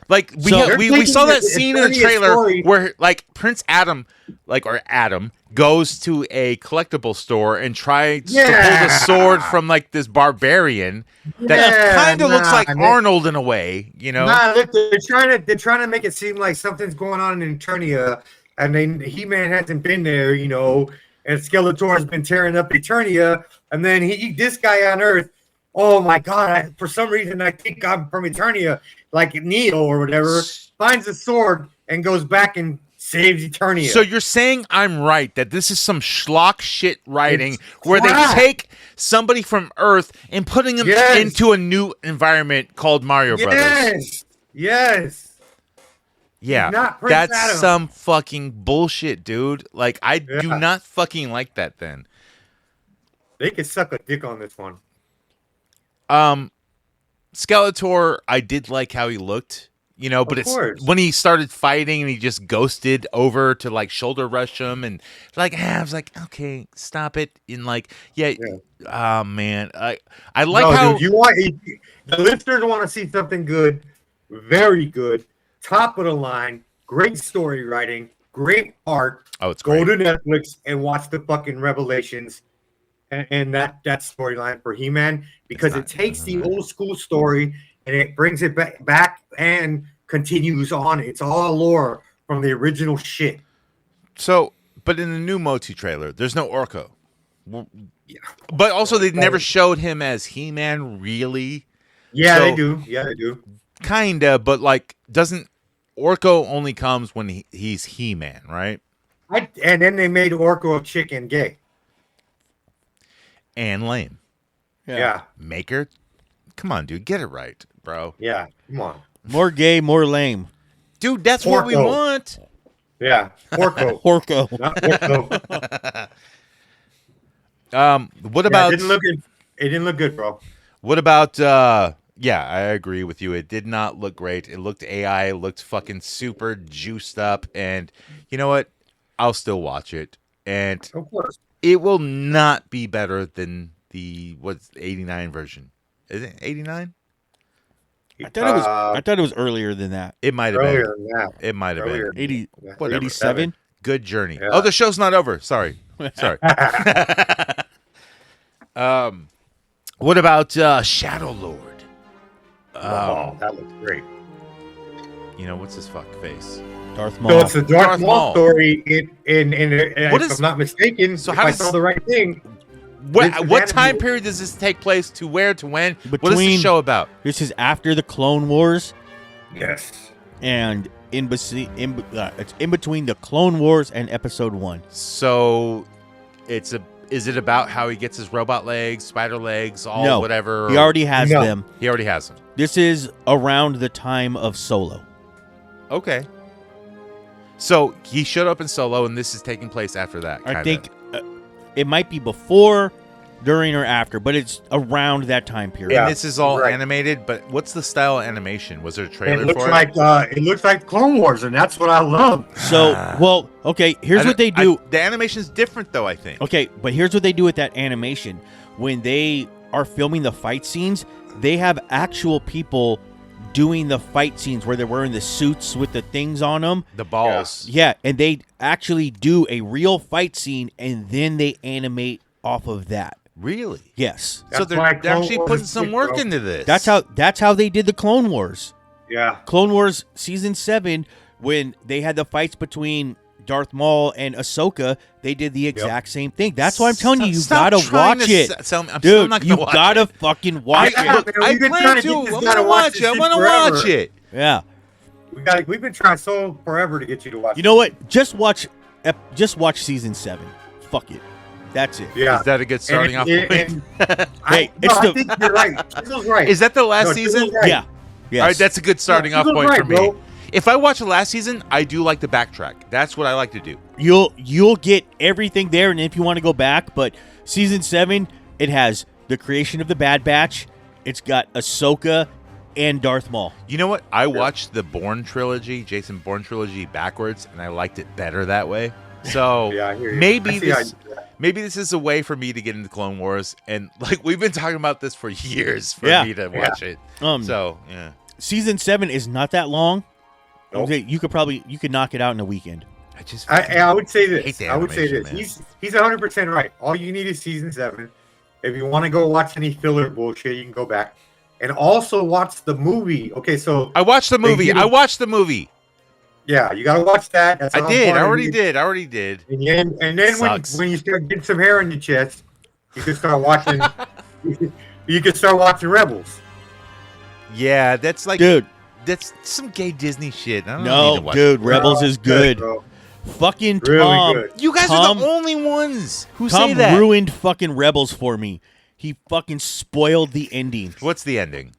Like we So- we saw that They're scene in the taking the trailer story- where like Prince Adam, or Adam, goes to a collectible store and tries to pull the Yeah. sword from like this barbarian that Yeah, kind of looks like man. Arnold in a way, you know? Nah, look, they're trying to make it seem like something's going on in Eternia, and then He-Man hasn't been there, and Skeletor's been tearing up Eternia, and then this guy on Earth, oh my god, for some reason I think I'm from Eternia, like Neo or whatever, finds the sword and goes back and saves Eternia. So you're saying I'm right that this is some schlock shit writing It's where crap. they take somebody from Earth and putting them Yes. into a new environment called Mario Brothers. Yes. Yeah, not Prince that's Adam. some fucking bullshit, dude. Like, I do Yeah. not fucking like that then. They could suck a dick on this one. Skeletor, I did like how he looked, but Of course. it's when he started fighting and he just ghosted over to like shoulder rush him and like, I was like, okay, stop it. And like, oh man, I like No, how dude, the listeners want to see something good, very good, top of the line, great story writing, great art. it's Go great. to Netflix and watch the fucking Revelations and that storyline for He-Man, because it takes the old school story and it brings it back and continues on. It's all lore from the original shit. So, but in the new Moti trailer, there's no Orko. But also, they never showed him as He-Man, really. Yeah, So- they do. Yeah, they do. Kinda, but like, doesn't Orko only comes when he's He-Man, right? And then they made Orko a chick and gay. And lame. Yeah. Maker, come on, dude, get it right, bro. Yeah. Come on. More gay, more lame. Dude, that's what we Orko. want. Yeah. Orko. Orko. Not Orko. What Yeah, about it didn't look good, bro. what about yeah, I agree with you. It did not look great. It looked AI, it looked fucking super juiced up, and you know what? I'll still watch it. And Of course. it will not be better than the 89 version. Is it 89? I thought it was earlier than that. It might have Earlier been. than that. It might have Earlier. been. 80 Yeah. Whatever. 87? Good journey. Yeah. Oh, the show's not over. Sorry. Sorry. What about Shadow Lord? Oh, that looks great. What's his fuck face? Darth So Maul. it's the Darth Darth Maul Maul. story in What if is- I'm not mistaken, So if how I does- saw the right thing. What This is time animated. period does this take place? To where? To when? What is the Between- show about? This is after the Clone Wars. Yes. and it's in between the Clone Wars and Episode 1. So is it about how he gets his robot legs, spider legs, all whatever? He already has them. He already has them. This is around the time of Solo. Okay. So he showed up in Solo, and this is taking place after that. I think it might be before, during, or after, but it's around that time period. And this is all animated, but what's the style of animation? Was there a trailer for it? It looks like Clone Wars, and that's what I love. So, okay, here's what they do. The animation's different, though, I think. Okay, but here's what they do with that animation. When they are filming the fight scenes, they have actual people doing the fight scenes where they're wearing the suits with the things on them. The balls. Yeah, and they actually do a real fight scene, and then they animate off of that. Really? Yes. So they're actually putting some work into this. That's how they did the Clone Wars. Yeah. Clone Wars Season 7, when they had the fights between Darth Maul and Ahsoka, they did the exact same thing. That's why I'm telling you, you gotta watch it. Dude, you gotta fucking watch it. I plan to. I'm gonna watch it. I want to watch it. Yeah. We've been trying so forever to get you to watch it. You know what? Just watch Season 7. Fuck it. That's it. Yeah. Is that a good starting off point? I think you're right. Chizzle's right. Is that the last season? Right. Yeah. Yes. All right, that's a good starting off point for me. Bro. If I watch the last season, I do like to backtrack. That's what I like to do. You'll get everything there, and if you want to go back, but Season 7, it has the creation of the Bad Batch. It's got Ahsoka and Darth Maul. You know what? I watched the Bourne trilogy, Jason Bourne trilogy, backwards, and I liked it better that way. So maybe this is a way for me to get into Clone Wars, and like we've been talking about this for years for me to watch it. Season 7 is not that long. Nope. You could knock it out in a weekend. I would say this. I would say this. Man. He's 100% right. All you need is Season 7. If you want to go watch any filler bullshit, you can go back and also watch the movie. Okay, so I watched the movie. Yeah, you gotta watch that. That's I already did. And then when you start getting some hair on your chest, you can start watching. you can start watching Rebels. Yeah, that's like, dude, that's some gay Disney shit. I don't no, need to watch dude, Rebels is good. Fucking Tom. Really good. You guys are the only ones who say that. Tom ruined fucking Rebels for me. He fucking spoiled the ending. What's the ending?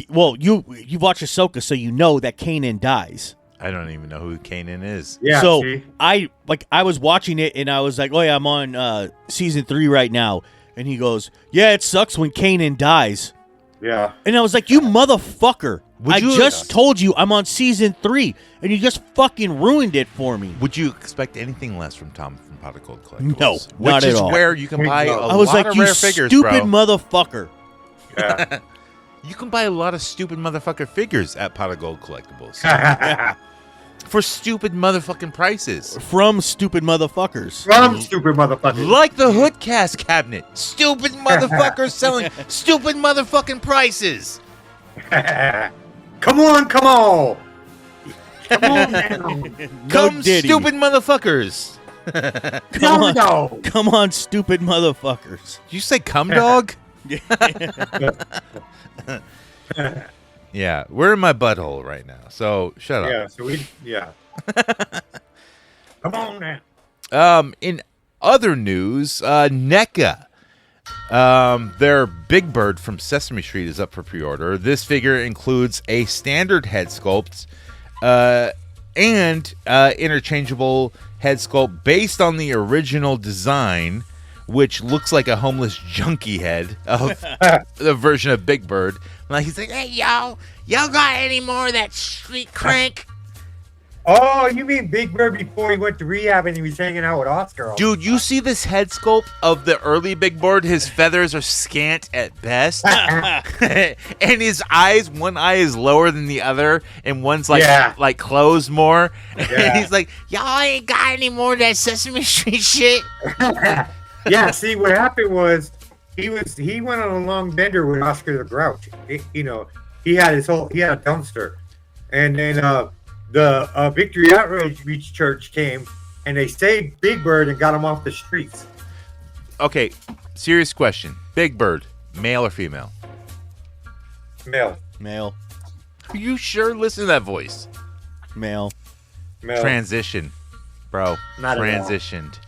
Well, you watch Ahsoka, so you know that Kanan dies. I don't even know who Kanan is. Yeah. So I was watching it and I was like, oh yeah, I'm on season 3 right now. And he goes, yeah, it sucks when Kanan dies. Yeah. And I was like, you motherfucker. I just told you I'm on season 3 and you just fucking ruined it for me. Would you expect anything less from Tom from Pot of Gold Collectibles? No, not at all. Which is where you can buy a I was lot like, of you rare figures, stupid bro. motherfucker. Yeah. You can buy a lot of stupid motherfucker figures at Pot of Gold Collectibles. For stupid motherfucking prices. From stupid motherfuckers. From stupid motherfuckers. Like the HoodCast cabinet. Stupid motherfuckers selling stupid motherfucking prices. Come on. Come on now. Come, Diddy. stupid motherfuckers. Come on, stupid motherfuckers. Did you say cum dog? Yeah, we're in my butthole right now, so shut up. Come on now. In other news, NECA, their Big Bird from Sesame Street is up for pre-order. This figure includes a standard head sculpt and interchangeable head sculpt based on the original design, which looks like a homeless junkie head of the version of Big Bird. Like he's like, hey, y'all got any more of that street crank? Oh, you mean Big Bird before he went to rehab and he was hanging out with Oscar? Dude, you see this head sculpt of the early Big Bird? His feathers are scant at best. And his eyes, one eye is lower than the other, and one's like closed more. And he's like, y'all ain't got any more of that Sesame Street shit? Yeah, see, what happened was he went on a long bender with Oscar the Grouch. He had a dumpster, and then the Victory Outreach Church came and they saved Big Bird and got him off the streets. Okay, serious question: Big Bird, male or female? Male. Are you sure? Listen to that voice. Male. Transition, bro. Not at all. Transitioned.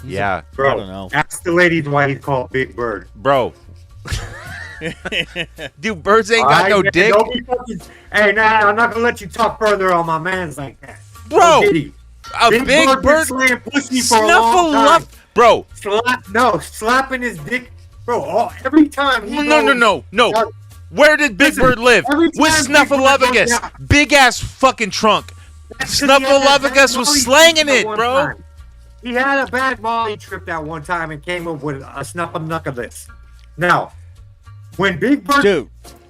Yeah, Bro, I don't know. ask the ladies why he's called Big Bird. bro. Dude, birds ain't got no Alright, man, dick, don't be fucking- Hey, nah, I'm not gonna let you talk further on my man's like that. bro. No Diddy. A big been bird slaying pussy for a long time. snuffleupagus, bro. Slapping his dick, bro. Every time. He goes- No. Where did Big Listen, Bird live? every With time Big Bird goes Snuffleupagus. down- Big ass fucking trunk. That's 'cause he had that Snuffleupagus bad was Molly slanging trip it, one bro. time. He had a bad Molly trip that one time and came up with a Snuffleupagus. Now, when Big Bird,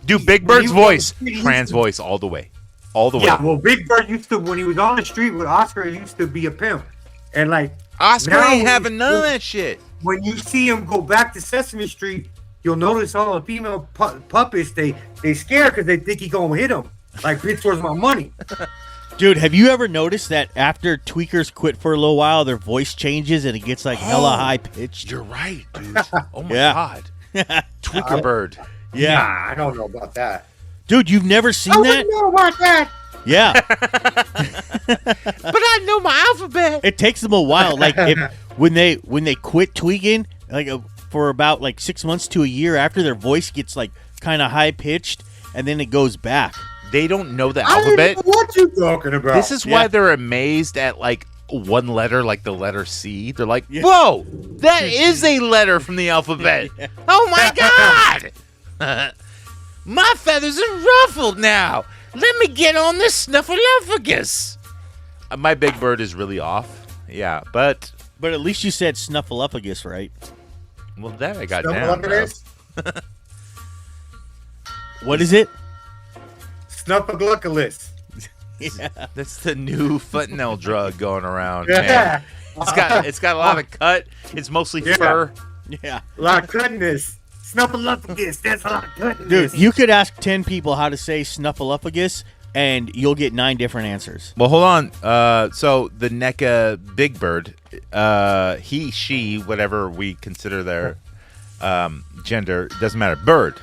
Dude, Big when Bird's he was on the voice, street, he trans used to- voice all the way. All the way. Yeah, well, Big Bird used to, when he was on the street with Oscar, he used to be a pimp. And like, Oscar now ain't when having you- none of that shit. when you see him go back to Sesame Street, you'll notice all the female puppets, they scared because they think he gonna hit them. Like, bitch, where's my money? dude, have you ever noticed that after tweakers quit for a little while, their voice changes and it gets like hella high pitched? You're right, dude. Oh my Yeah. god. Tweaker Bird. Yeah, Nah, I don't know about that. dude, you've never seen I that? wouldn't know about that. Yeah, But I know my alphabet. it takes them a while. Like when they quit tweaking, like for about like 6 months to a year after, their voice gets like kind of high pitched, and then it goes back. They don't know the I don't alphabet. know what you talking about. This is why Yeah. they're amazed at like one letter, like the letter C. They're like, Yeah. whoa, that is a letter from the alphabet. Oh my god. My feathers are ruffled now. Let me get on this snuffleupagus. My Big Bird is really off. Yeah, but But at least you said Snuffleupagus, right? well, that I got down. bro. Snuffleupagus. What is it? Snuffleupagus. Yeah. That's the new fentanyl drug going around. Yeah. Man. It's got a lot of cut. It's mostly Yeah. fur. Yeah. A lot of goodness. Snuffleupagus. That's a lot of Dude, goodness. you could ask 10 people how to say Snuffleupagus, and you'll get 9 different answers. Well, hold on. So the NECA Big Bird, he, she, whatever we consider their gender, doesn't matter. Bird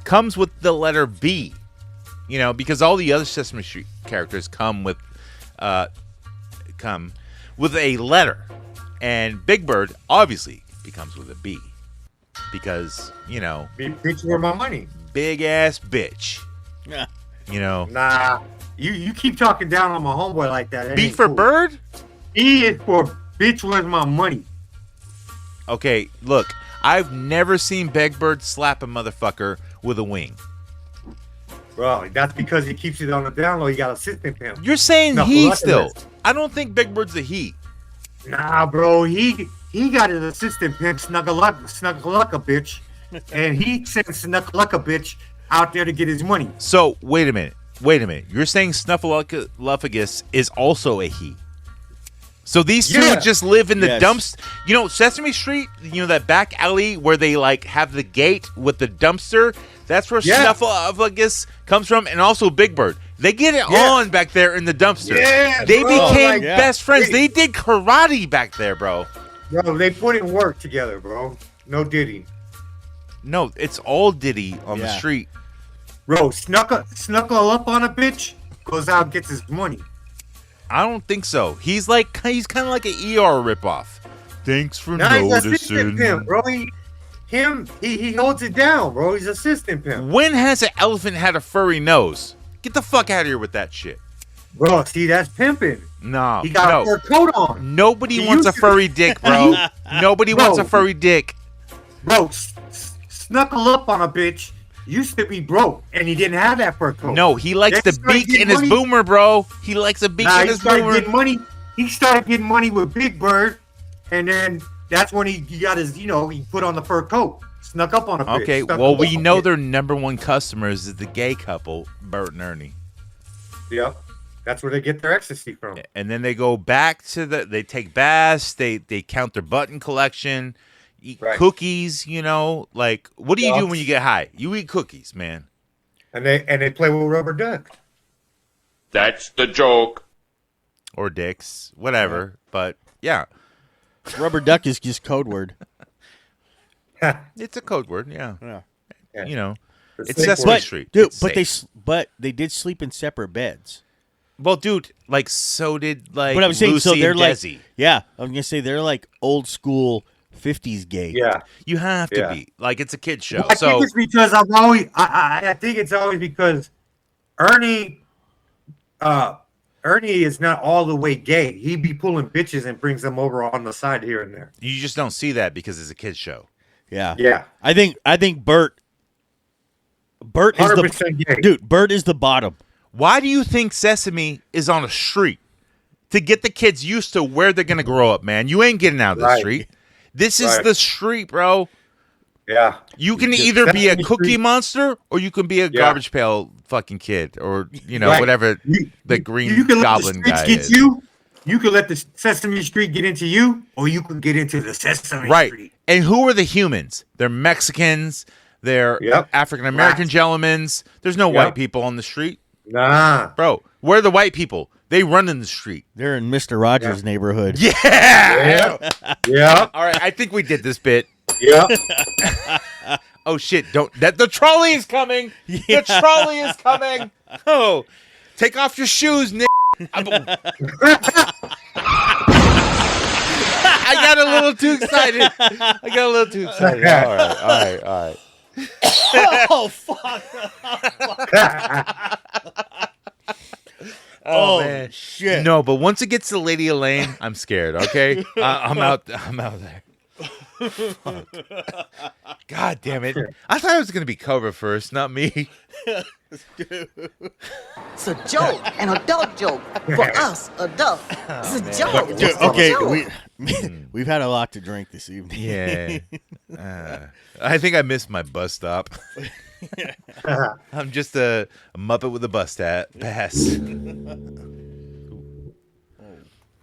comes with the letter B. You know, because all the other Sesame Street characters come with a letter, and Big Bird obviously becomes with a B, because you know, Bitch, where my money? big ass bitch. Yeah. You know, Nah. You keep talking down on my homeboy like that. It B ain't for cool. bird. E is for bitch, where's my money? Okay, look, I've never seen Big Bird slap a motherfucker with a wing. Bro, that's because he keeps it on the down low. He got assistant pimp. You're saying No, he look at still. this. I don't think Big Bird's a he. Nah, bro, he got his assistant pimp Snugglelucka bitch, and he sent Snugglelucka bitch out there to get his money. So, wait a minute. You're saying Snuffleupagus is also a he. So these two Yeah. just live in the Yes. dumps. You know, Sesame Street, you know, that back alley where they like have the gate with the dumpster? That's where Yeah. Snuffleupagus comes from, and also Big Bird. They get it Yeah. on back there in the dumpster. Yeah, They bro, became like, yeah. best friends. They- They did karate back there, bro. Bro, they put in work together, bro. No Diddy. No, it's all Diddy on the Yeah. street. Bro, snuckle up on a bitch, goes out and gets his money. I don't think so. He's kind of like an ER ripoff. Thanks for Now he's assistant noticing. pimp, bro. He holds it down, bro. He's assistant pimp. When has an elephant had a furry nose? Get the fuck out of here with that shit. Bro, see, that's pimping. No, He got a no. fur coat on. Nobody He wants a used to- furry dick, bro. Nobody Bro. wants a furry dick. Bro, snuckle up on a bitch used to be broke, and he didn't have that fur coat. No, he likes Then the he started beak getting in his money. boomer, bro. He likes a beak Nah, in he his started boomer. getting money. He started getting money with Big Bird, and then that's when he got his, he put on the fur coat, snuck up on a bitch. Okay, snuck well, up we on know it. their number one customers is the gay couple, Bert and Ernie. Yep, that's where they get their ecstasy from. And then they go back to they take baths, they count their button collection, eat Right. cookies, like, what do you do Yeah. when you get high? You eat cookies, man. And they play with rubber duck. That's the joke. Or dicks, whatever. But, yeah, Rubber duck is just code word. it's a code word, yeah. Yeah. Yeah. You know. It's Sesame But Street. dude, It's safe. but they did sleep in separate beds. Well, dude, like so did like But I'm saying Lucy so they're and like Desi. yeah, I'm gonna say they're like old school 50s gay. Yeah. You have to Yeah. be like it's a kid show. I So think it's because I'm always. I think it's always because Ernie is not all the way gay. He be pulling bitches and brings them over on the side here and there. you just don't see that because it's a kid show. Yeah. Yeah. I think Bert is 100% gay. dude, Bert is the bottom. Why do you think Sesame is on a street? To get the kids used to where they're gonna grow up, man. You ain't getting out of the Right. street. This is Right. the street, bro. Yeah. You can Just either be a Sesame cookie Street. monster or you can be a Yeah. garbage pail fucking kid or Right. whatever You- the green you can goblin let the guy streets is. get you. You can let the Sesame Street get into you, or you can get into the Sesame Right. Street. And who are the humans? They're Mexicans. They're Yep. African American Blacks. gentlemen. There's no Yep. white people on the street. Nah. Bro, where are the white people? They run in the street. They're in Mr. Rogers' neighborhood. Yeah. Yeah. Yeah. All right, I think we did this bit. Yeah. Oh shit! Don't that the trolley is coming. The trolley is coming. Oh, take off your shoes, Nick. I got a little too excited. All right. Oh fuck. Oh, man. shit. No, but once it gets to Lady Elaine, I'm scared. Okay, I'm out there. Fuck. God damn it! I thought it was gonna be Cobra first, not me. It's a joke, an adult joke for us adults. It's a joke. Dude, It's a okay, joke. we've had a lot to drink this evening. Yeah. I think I missed my bus stop. I'm just a Muppet with a bus pass.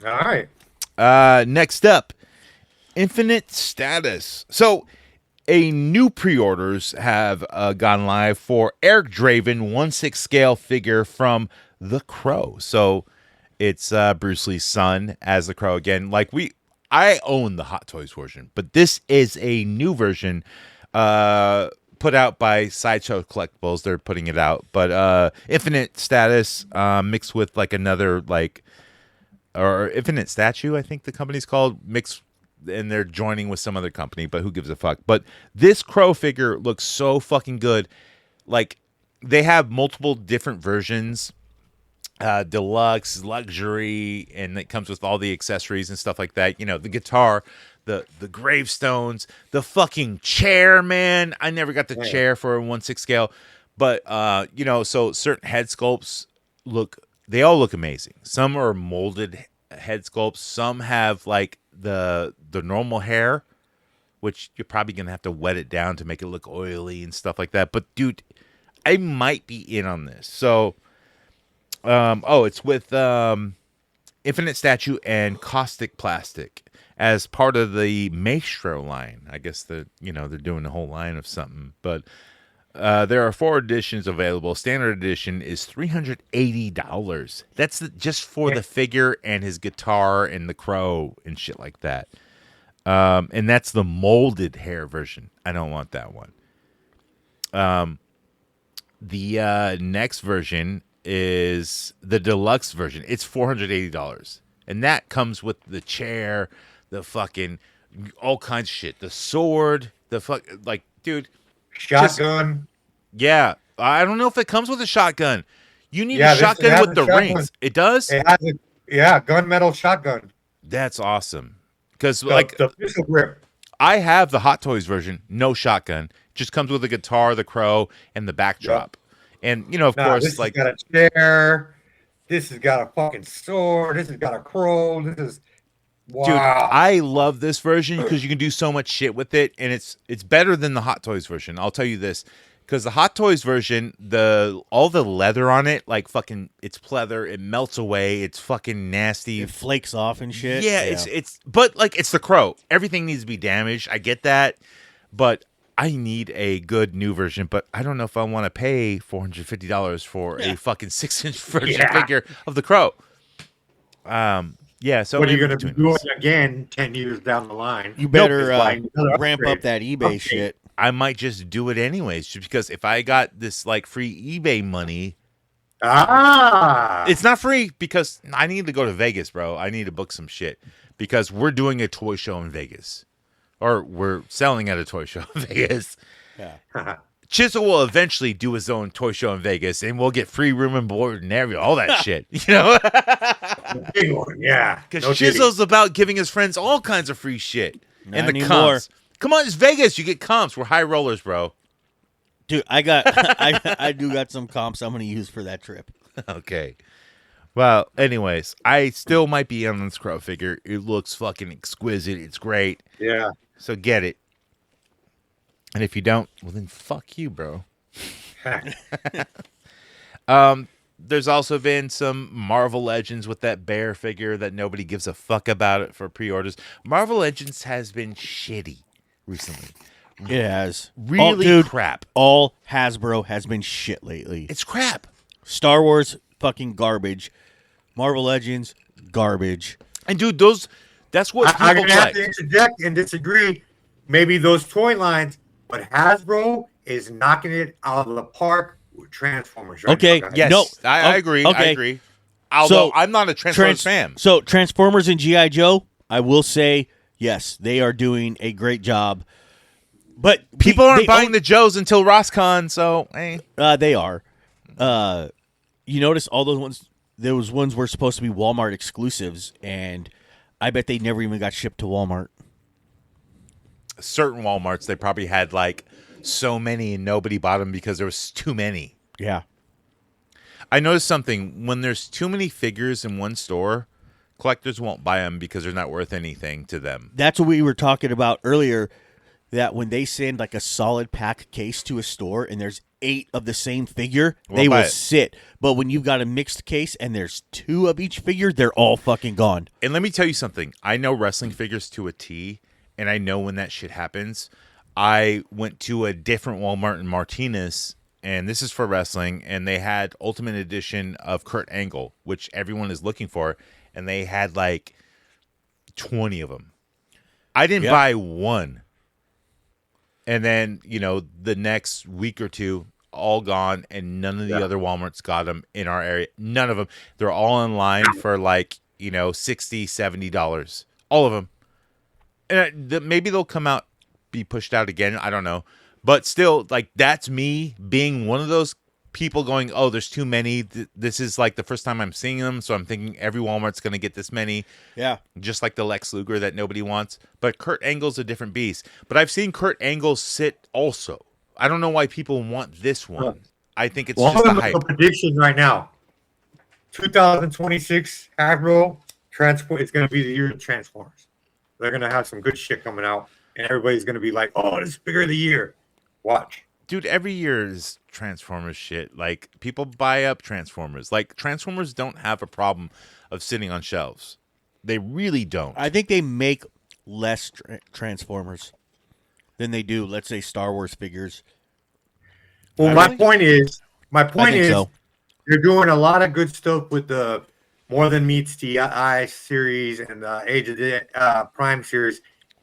All right. Next up, Infinite Status. So, a new pre-orders have gone live for Eric Draven 1/6 scale figure from The Crow. So, it's Bruce Lee's son as The Crow again. I own the Hot Toys version, but this is a new version put out by Sideshow Collectibles. They're putting it out, but Infinite Status mixed with another or Infinite Statue, I think the company's called, mixed, and they're joining with some other company, but who gives a fuck? But this Crow figure looks so fucking good. They have multiple different versions, deluxe, luxury, and it comes with all the accessories and stuff like that. The guitar, the gravestones, the fucking chair, man. I never got the chair for a 1/6 scale, but so certain head sculpts they all look amazing. Some are molded head sculpts. Some have the normal hair, which you're probably gonna have to wet it down to make it look oily and stuff like that. But dude, I might be in on this. So, it's with Infinite Statue and Caustic Plastic as part of the Maestro line. I guess they're doing a whole line of something, but. There are 4 editions available. Standard edition is $380. That's just for the figure and his guitar and the crow and shit like that. And that's the molded hair version. I don't want that one. The next version is the deluxe version. It's $480. And that comes with the chair, the fucking all kinds of shit. The sword, dude. Shotgun. Yeah, I don't know if it comes with a shotgun. You need Yeah, a it shotgun has with a the shotgun. rings. It does? It has gunmetal shotgun. That's awesome. Because The pistol grip. I have the Hot Toys version, no shotgun. Just comes with a guitar, the crow, and the backdrop. And of course, this has got a chair. This has got a fucking sword. This has got a crow. This is wow. dude, I love this version because you can do so much shit with it, and it's better than the Hot Toys version. I'll tell you this, because the Hot Toys version, all the leather on it, it's pleather, it melts away, it's fucking nasty, It flakes off and shit. Yeah, it's the Crow. Everything needs to be damaged. I get that, but I need a good new version. But I don't know if I want to pay $450 for a fucking 6-inch version figure of the Crow. Yeah, so what are you going to between be doing those. again 10 years down the line? You better Just buying another ramp upgrade. up that eBay shit. I might just do it anyways, just because if I got this like free eBay money, it's not free because I need to go to Vegas, bro. I need to book some shit because we're doing a toy show in Vegas, or we're selling at a toy show in Vegas. Yeah. Chizzle will eventually do his own toy show in Vegas, and we'll get free room and board and everything, all that shit, you know? Big one, yeah. Because No Chizzle's about giving his friends all kinds of free shit. Not And the anymore. comps. Come on, it's Vegas. You get comps. We're high rollers, bro. Dude, I do got some comps I'm gonna use for that trip. Okay. Well, anyways, I still might be on this crow figure. It looks fucking exquisite. It's great. Yeah. So get it. And if you don't, well then fuck you, bro. There's also been some Marvel Legends with that bear figure that nobody gives a fuck about it for pre-orders. Marvel Legends has been shitty recently. It has. Really crap. All Hasbro has been shit lately. It's crap. Star Wars, fucking garbage. Marvel Legends, garbage. And dude, that's what I'm people gonna have play. to interject and disagree. Maybe those toy lines, but Hasbro is knocking it out of the park with Transformers. Right Okay, now, guys. Yes, No, I agree. okay. I agree. Although So, I'm not a Transformers fan. So Transformers and G.I. Joe, I will say, yes, they are doing a great job. But People aren't buying the Joes until RosCon, so they are. You notice all those ones were supposed to be Walmart exclusives, and I bet they never even got shipped to Walmart. certain Walmarts they probably had like so many and nobody bought them because there was too many. Yeah. I noticed something when there's too many figures in one store, collectors won't buy them because they're not worth anything to them. That's what we were talking about earlier, that when they send like a solid pack case to a store and there's 8 of the same figure, they buy will it. sit. But when you've got a mixed case and there's 2 of each figure, they're all fucking gone. And let me tell you something. I know wrestling figures to a T, and I know when that shit happens. I went to a different Walmart in Martinez, and this is for wrestling, and they had Ultimate Edition of Kurt Angle, which everyone is looking for, and they had like 20 of them. I didn't buy one. And then, the next week or two, all gone, and none of the other Walmarts got them in our area. None of them. They're all in line for like, $60, $70. All of them. And maybe they'll come out, be pushed out again. I don't know. But still, like, that's me being one of those people going, oh, there's too many. This is like the first time I'm seeing them, so I'm thinking every Walmart's going to get this many. Yeah. Just like the Lex Luger that nobody wants. But Kurt Angle's a different beast. But I've seen Kurt Angle sit also. I don't know why people want this one. I think it's just the hype. A prediction right now. 2026 Hasbro Transport is going to be the year of Transformers. They're going to have some good shit coming out, and everybody's going to be like, oh, this is figure of the year. Watch. Dude, every year is Transformers shit. Like, people buy up Transformers. Like, Transformers don't have a problem of sitting on shelves. They really don't. I think they make less Transformers than they do, let's say, Star Wars figures. Well, my point is, so. You're doing a lot of good stuff with the More Than Meets TI series and the Age of the Prime series,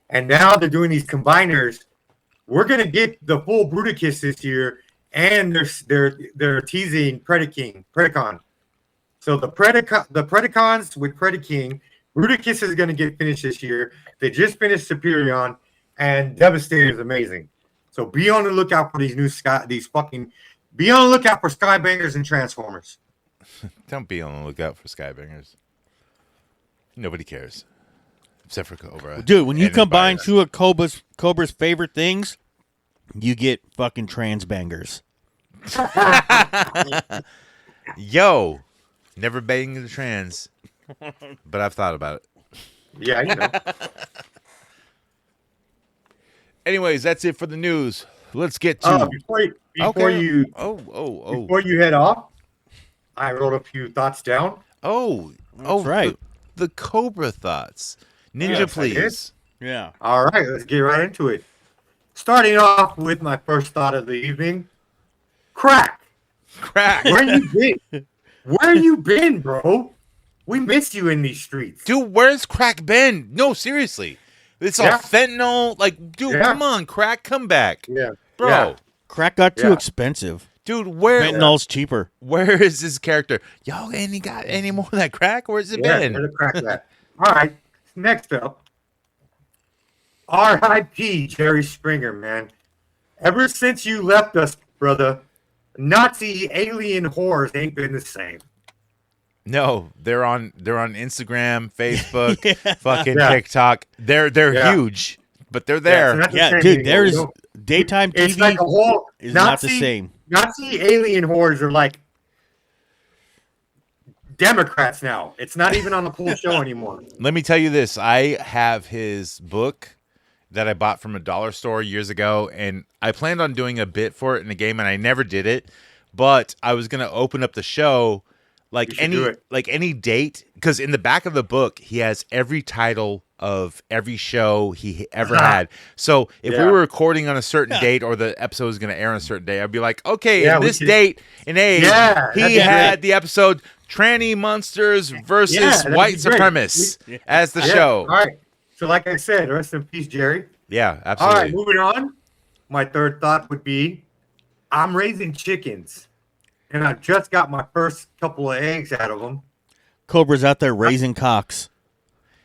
and now they're doing these combiners. We're gonna get the full Bruticus this year, and they're teasing Predacon. So the Predacons with Predaking, Bruticus is gonna get finished this year. They just finished Superion, and Devastator is amazing. So be on the lookout for these be on the lookout for Skybangers and Transformers. Don't be on the lookout for Skybangers. Nobody cares. Except for Cobra. Dude, when you And combine Bias. two of Cobra's favorite things, you get fucking trans bangers. Yo, never banging the trans, but I've thought about it. Yeah, you know. Anyways, that's it for the news. Let's get to Before you head off, I wrote a few thoughts down. That's right. The Cobra thoughts. Ninja, Yes, I did. please. Yeah. All right, let's get right into it. Starting off with my first thought of the evening. Crack. Crack. Where you been? Where you been, bro? We miss you in these streets. Dude, where's Crack Ben? No, seriously. It's all fentanyl. Like, dude, come on, crack, come back. Yeah. Bro. Yeah. Crack got too expensive. Dude, where fentanyl's cheaper. Where is this character? Y'all any got any more of that crack? Where's it been? Where the crack at? All right. Next up. R.I.P. Jerry Springer, man. Ever since you left us, brother, Nazi alien whores ain't been the same. No, they're on Instagram, Facebook, fucking TikTok. They're huge, but they're there. Yeah, dude, there's daytime TV it's like a whole is Nazi, not the same. Nazi alien whores are like Democrats now. It's not even on the full show anymore. Let me tell you this. I have his book that I bought from a dollar store years ago, and I planned on doing a bit for it in the game, and I never did it. But I was gonna open up the show like any date, because in the back of the book he has every title of every show he ever had. So if we were recording on a certain date or the episode was going to air on a certain day, I'd be like, okay, in this date and age, he had the episode Tranny Monsters versus White Supremacists as the show. All right. So like I said, rest in peace, Jerry. Yeah, absolutely. All right, moving on. My third thought would be, I'm raising chickens, and I just got my first couple of eggs out of them. Cobra's out there raising cocks.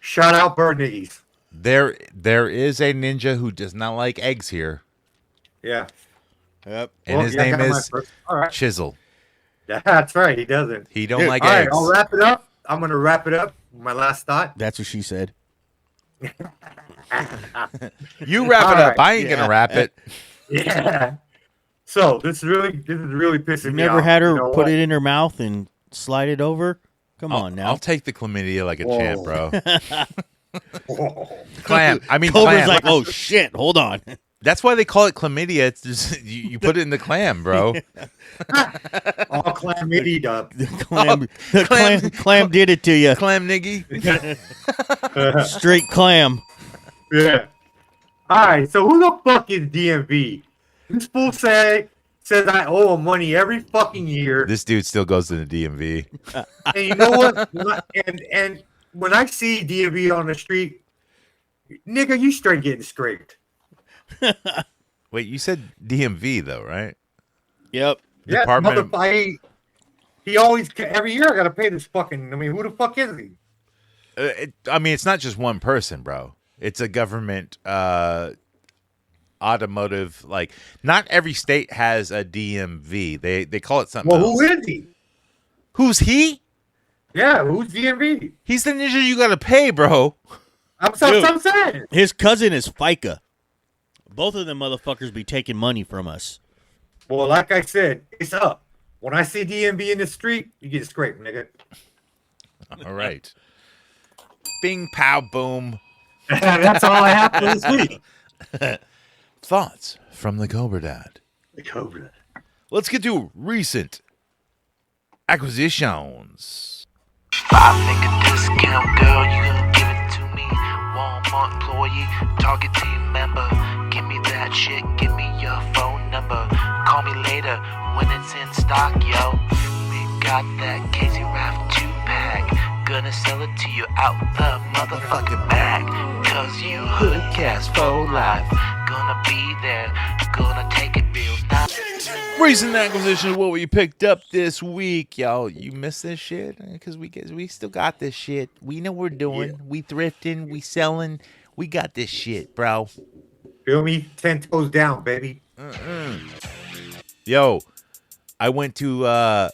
Shout out bird niggies. There is a ninja who does not like eggs here. Yeah. Yep. And his name is right. Chizzle. That's right. He doesn't. He don't like all eggs. Right, I'll wrap it up. I'm going to wrap it up. My last thought. That's what she said. You wrap it up. Right. I ain't gonna wrap it. Yeah. So this is really pissing You me off. never had her You know put what? it in her mouth and slide it over? Come on now. I'll take the chlamydia like a champ, bro. Oh. Clam. I mean, Cobra's clam. like, oh shit, hold on. That's why they call it chlamydia. It's just, you put it in the clam, bro. All chlamydia up. Clam did it to you. Clam niggy. Straight clam. Yeah. All right. So who the fuck is DMV? This fool says I owe him money every fucking year. This dude still goes to the DMV. And you know what? And when I see DMV on the street, nigga, you straight getting scraped. Wait, you said DMV though, right? Yep. Yeah, Department. he always every year I gotta pay this fucking. I mean, who the fuck is he? I mean, it's not just one person, bro. It's a government automotive. Like, not every state has a DMV. They call it something. Well, else. who is he? Who's he? Yeah, who's DMV? He's the ninja you gotta pay, bro. I'm saying. His cousin is FICA. Both of them motherfuckers be taking money from us. Well, like I said, it's up. When I see DMV in the street, you get scraped, nigga. All right. Bing, pow, boom. That's all I have for this week. Thoughts from the Cobra Dad. The Cobra. Let's get to recent acquisitions. $5 discount, girl, you gonna give it to me. Walmart employee, Target team member. Give me that shit, give me your phone number. Call me later when it's in stock, yo. We got that Casey Raft 2-pack. Gonna sell it to you out the motherfucking bag. Cause you HoodCast for life. Gonna be there, gonna take it real nice. Recent acquisition, what we picked up this week, y'all. You missed this shit because we still got this shit. We know what we're doing. Yeah. We thrifting, we selling. We got this shit, bro. Feel me? 10 toes down, baby. Yo, I went to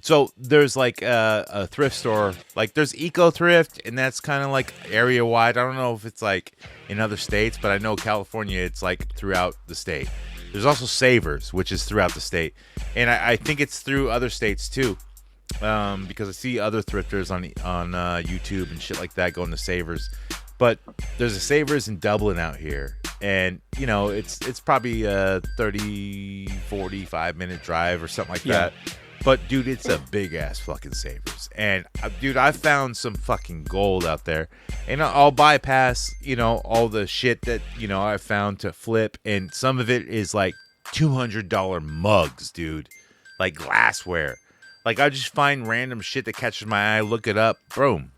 so there's like a thrift store. Like there's Eco Thrift, and that's kind of like area wide. I don't know if it's like in other states, but I know California, it's like throughout the state. There's also Savers, which is throughout the state. And I think it's through other states too, because I see other thrifters on YouTube and shit like that going to Savers. But there's a Savers in Dublin out here. And, you know, it's probably a 30, 45-minute drive or something like that. But, dude, it's a big-ass fucking Savers. And, dude, I found some fucking gold out there. And I'll bypass, you know, all the shit that, you know, I found to flip. And some of it is, like, $200 mugs, dude. Like, glassware. Like, I just find random shit that catches my eye, look it up, boom,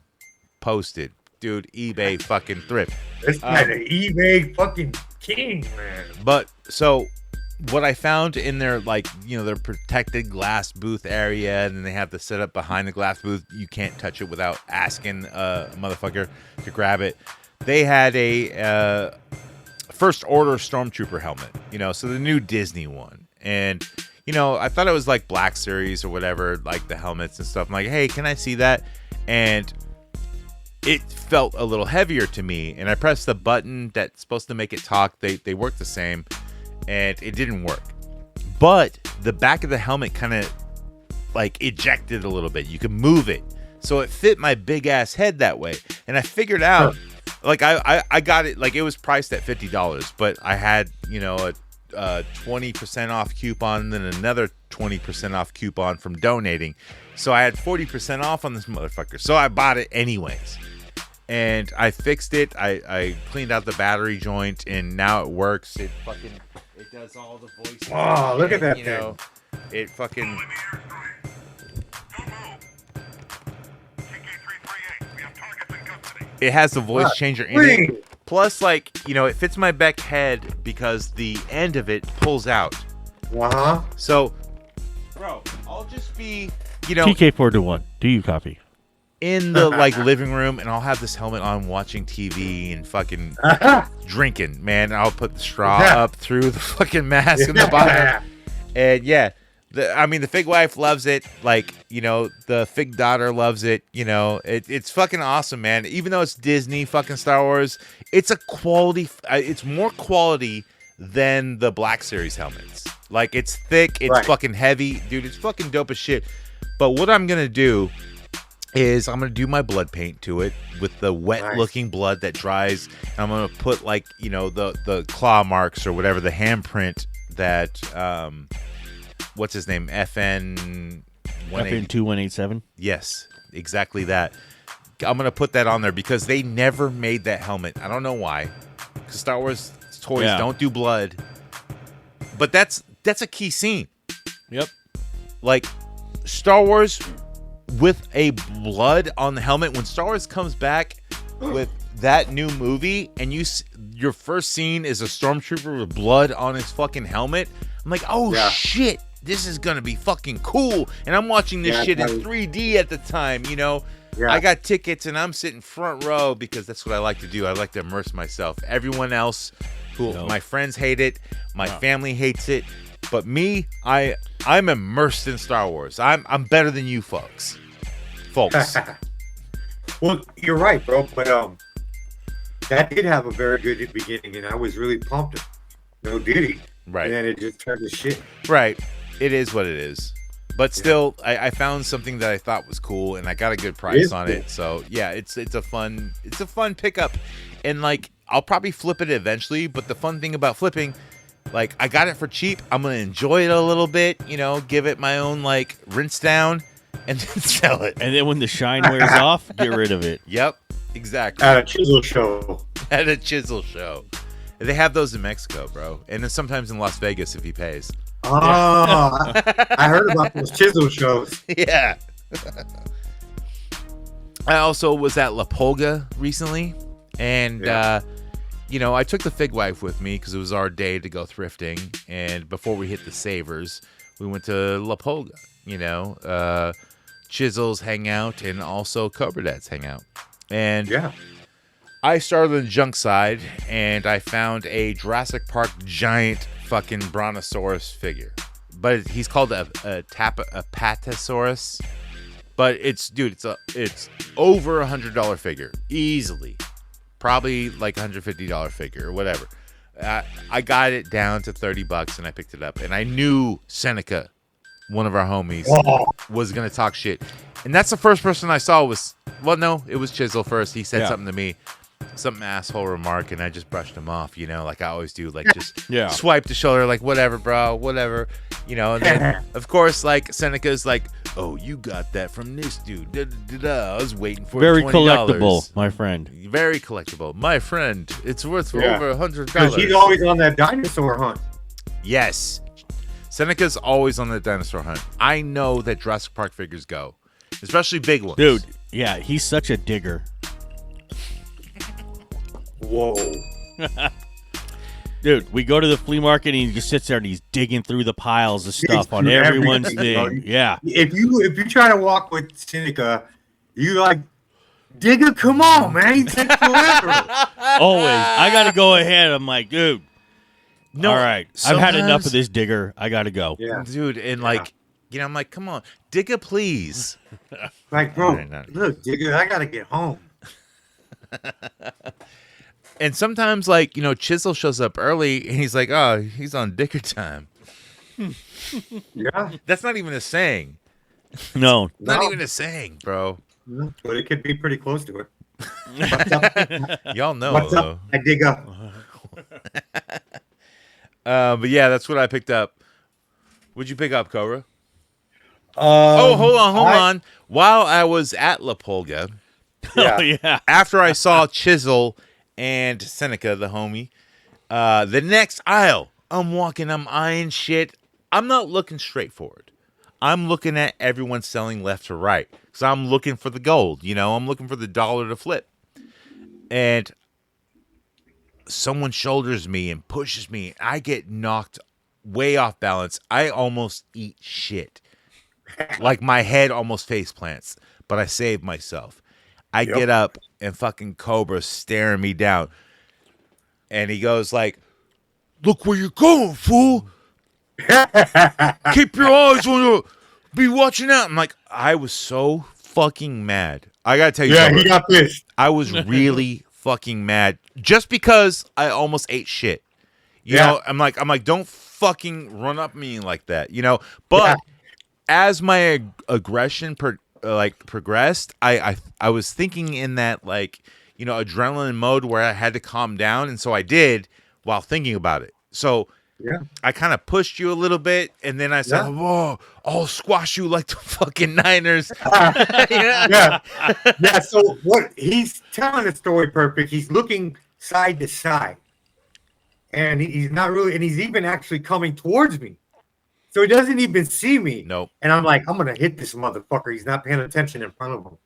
posted. dude. eBay fucking thrift. This guy's an eBay fucking king, man. But so what I found in their, like, you know, their protected glass booth area, and then they have the setup behind the glass booth. You can't touch it without asking a motherfucker to grab it. They had a first order Stormtrooper helmet, you know, so the new Disney one. And, you know, I thought it was like Black Series or whatever, like the helmets and stuff. I'm like, hey, can I see that? And it felt a little heavier to me. And I pressed the button that's supposed to make it talk. They work the same, and it didn't work. But the back of the helmet kind of like ejected a little bit. You can move it. So it fit my big ass head that way. And I figured out, like, I got it, like, it was priced at $50, but I had, you know, a 20% off coupon and then another 20% off coupon from donating. So I had 40% off on this motherfucker. So I bought it anyways. And I fixed it. I cleaned out the battery joint, and now it works. It does all the voices. Oh, look at that you thing. know, it fucking... It has the voice changer in it. Plus, like, you know, it fits my back head because the end of it pulls out. Uh-huh. So, bro, I'll just be, you know, TK421, do you copy? in the like living room, and I'll have this helmet on watching TV and fucking drinking, man. I'll put the straw up through the fucking mask in the bottom. And yeah, the Fig wife loves it. Like, you know, the Fig daughter loves it. You know, it's fucking awesome, man. Even though it's Disney, fucking Star Wars, it's a quality. It's more quality than the Black Series helmets. Like, it's thick, it's fucking heavy, dude. It's fucking dope as shit. But what I'm gonna do is I'm gonna do my blood paint to it with the wet looking blood that dries. And I'm gonna put, like, you know, the claw marks or whatever, the handprint that what's his name? FN2187. Yes, exactly that. I'm going to put that on there because they never made that helmet. I don't know why. Because Star Wars toys don't do blood. But that's a key scene. Yep. Like, Star Wars with a blood on the helmet. When Star Wars comes back with that new movie and your first scene is a stormtrooper with blood on his fucking helmet, I'm like, oh shit, this is gonna be fucking cool. And I'm watching this shit in 3D at the time, you know. I got tickets and I'm sitting front row because that's what I like to do. I like to immerse myself. Everyone else, my friends hate it, my family hates it, but me, I'm immersed in Star Wars. I'm better than you folks. Well, you're right, bro. But that did have a very good beginning, and I was really pumped. No Diddy. Right. And then it just turned to shit. Right. It is what it is. But still, I found something that I thought was cool, and I got a good price on it. So yeah, it's a fun pickup, and like I'll probably flip it eventually. But the fun thing about flipping, like, I got it for cheap. I'm gonna enjoy it a little bit, you know, give it my own like rinse down, and then sell it. And then when the shine wears off, get rid of it. Yep, exactly. At a Chizzle show. At a Chizzle show. They have those in Mexico, bro, and then sometimes in Las Vegas if he pays. Oh, I heard about those Chizzle shows. Yeah. I also was at La Pulga recently, and you know, I took the Fig wife with me because it was our day to go thrifting. And before we hit the Savers, we went to La Pulga. You know, Chizzle's hangout and also Cobra Dad's hangout. And I started on the junk side, and I found a Jurassic Park giant fucking brontosaurus figure, but he's called a Patasaurus. But it's over $100 figure easily, probably like $150 figure or whatever. I got it down to $30 and I picked it up, and I knew Seneca, one of our homies, was gonna talk shit, and that's the first person I saw was it was Chizzle first. He said something to me. Some asshole remark, and I just brushed him off, you know, like I always do, like just swipe the shoulder, like whatever, bro, whatever, you know. And then of course, like Seneca's like, oh, you got that from this dude. I was waiting for very $20. collectible, my friend. Very collectible, my friend. It's worth over $100. Because he's always on that dinosaur hunt. Yes, Seneca's always on the dinosaur hunt. I know that Jurassic Park figures go, especially big ones, dude. Yeah, he's such a digger. Whoa. Dude, we go to the flea market and he just sits there and he's digging through the piles of stuff on through everyone's everything, bro. thing. Yeah. If you try to walk with Seneca, you like, Digger, come on, man. He takes forever. Always. I got to go ahead. I'm like, dude. No, all right. I've had enough sometimes- of this digger. I got to go. Yeah. Dude, and like, you know, I'm like, come on, Digga, please. Like, bro, No. look, Digger, I got to get home. And sometimes, like, you know, Chizzle shows up early and he's like, oh, he's on Digger time. Yeah. That's not even a saying. No. Not No. even a saying, bro. But it could be pretty close to it. Y'all know, What's though. up, my Digger? But yeah, that's what I picked up. What'd you pick up, Cobra? Oh, Hold on. While I was at La Pulga, Yeah. Oh, yeah. after I saw Chizzle and Seneca, the homie, the next aisle, I'm walking, I'm eyeing shit. I'm not looking straight forward. I'm looking at everyone selling left to right. So I'm looking for the gold, you know, I'm looking for the dollar to flip. And someone shoulders me and pushes me. I get knocked way off balance. I almost eat shit. Like my head almost face plants, but I saved myself. I get up and fucking Cobra's staring me down. And he goes like, look where you're going, fool. Keep your eyes on the... Be watching out. I'm like, I was so fucking mad. I gotta tell you Yeah, something. he got pissed. I was really fucking mad just because I almost ate shit. You know, I'm like, don't fucking run up me like that, you know? But as my aggression progressed, I was thinking in that, like, you know, adrenaline mode where I had to calm down, and so I did while thinking about it. So I kind of pushed you a little bit, and then I said, whoa, I'll squash you like the fucking Niners. Yeah. So what he's telling the story perfect. He's looking side to side, and he's not really, and he's even actually coming towards me. So he doesn't even see me. Nope. And I'm like, I'm gonna hit this motherfucker. He's not paying attention in front of him.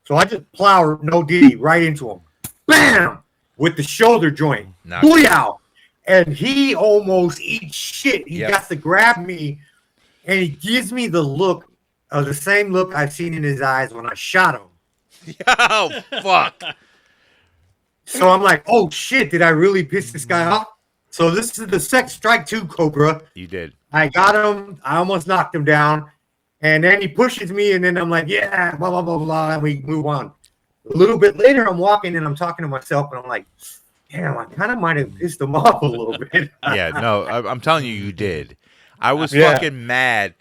So I just plow no diddy right into him. Bam! With the shoulder joint. Knocked Booyah! And he almost eats shit. He got to grab me, and he gives me the look of the same look I've seen in his eyes when I shot him. Oh, fuck. So I'm like, oh shit, did I really piss this guy off? So this is the second strike two, Cobra. You did. I got him. I almost knocked him down. And then he pushes me, and then I'm like, yeah, blah, blah, blah, blah, and we move on. A little bit later, I'm walking, and I'm talking to myself, and I'm like, damn, I kind of might have pissed him off a little bit. Yeah, no, I'm telling you, you did. I was fucking mad.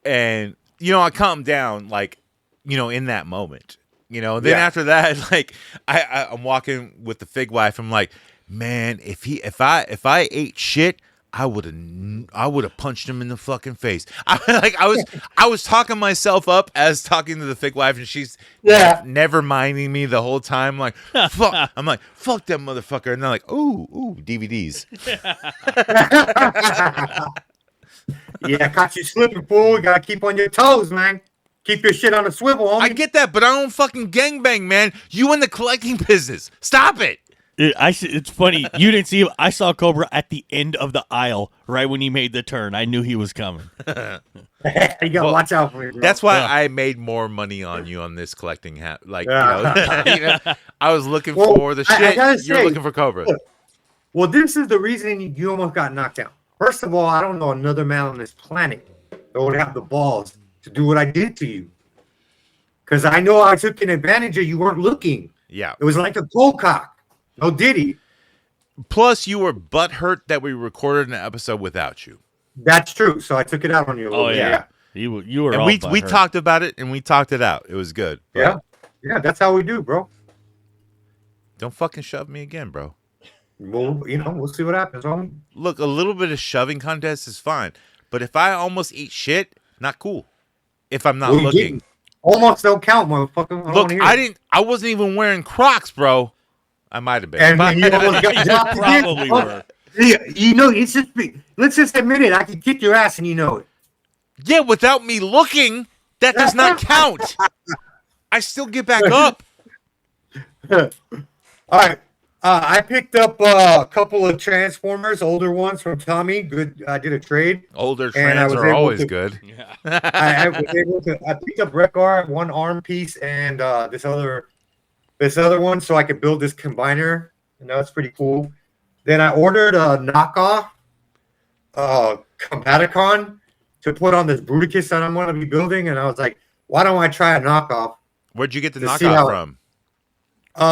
And, you know, I calmed down, like, you know, in that moment. You know, then after that, like, I'm walking with the fig wife. I'm like, man, if I ate shit, I would have punched him in the fucking face. I was talking myself up as talking to the fig wife, and she's never minding me the whole time. Like, fuck. I'm like, fuck that motherfucker, and they're like, ooh, DVDs. Yeah, caught you slipping, fool. You gotta keep on your toes, man. Keep your shit on the swivel, homie. I get that, but I don't fucking gangbang, man. You in the collecting business? Stop it. It's funny. You didn't see him. I saw Cobra at the end of the aisle right when he made the turn. I knew he was coming. You gotta watch out for me, bro. That's why I made more money on you on this collecting hat. Like, you know, I was looking for the shit. You're looking for Cobra. Well, this is the reason you almost got knocked out. First of all, I don't know another man on this planet that would have the balls to do what I did to you. Because I know I took an advantage of you weren't looking. Yeah. It was like a cold cock. No diddy. Plus, you were butthurt that we recorded an episode without you. That's true. So I took it out on you a little bit. Yeah. You were And all we butthurt. talked about it, and we talked it out. It was good. Yeah. Yeah, that's how we do, bro. Don't fucking shove me again, bro. Well, you know, we'll see what happens, homie. Look, a little bit of shoving contest is fine. But if I almost eat shit, not cool. If I'm not Well, you looking. didn't. Almost don't count, motherfucker. Look, I wasn't even wearing Crocs, bro. I might have been. And then you almost got dropped again. Probably Oh, were. yeah, you know, it's just let's just admit it. I can kick your ass and you know it. Yeah, without me looking, that does not count. I still get back up. All right. I picked up a couple of Transformers, older ones from Tommy. Good, I did a trade. Older And I trans was are able always to- good. I was able to. I picked up Wreck-Ar, one arm piece, and this other one, so I could build this combiner, and that's pretty cool. Then I ordered a knockoff Combaticon to put on this Bruticus that I'm going to be building, and I was like, why don't I try a knockoff? Where'd you get the To see knockoff how- from?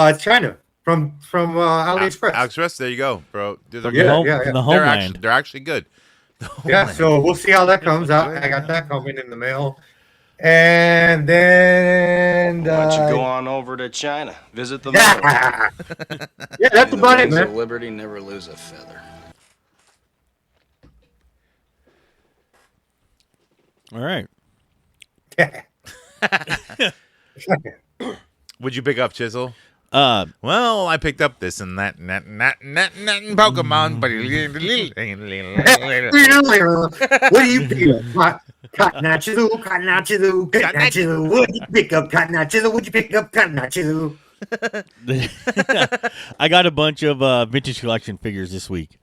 It's China from AliExpress. AliExpress. There you go, bro. They're From good. the, home, yeah, from the They're homeland. actually, they're actually good. The Yeah, homeland. so we'll see how that comes out. I got that coming in the mail. And then Why don't you go on over to China? Visit the mother. yeah, that's In the about it, wings of man. liberty, never lose a feather. All right. Would you pick up Chizzle? Well, I picked up this and that and Pokemon, but What do you pick up? Cotton Eye Chizzle, Cotton Eye Chizzle, Cotton Eye Chizzle. What do you pick up? Cotton Eye Chizzle. What you pick up? Cotton Eye Chizzle. I got a bunch of vintage collection figures this week.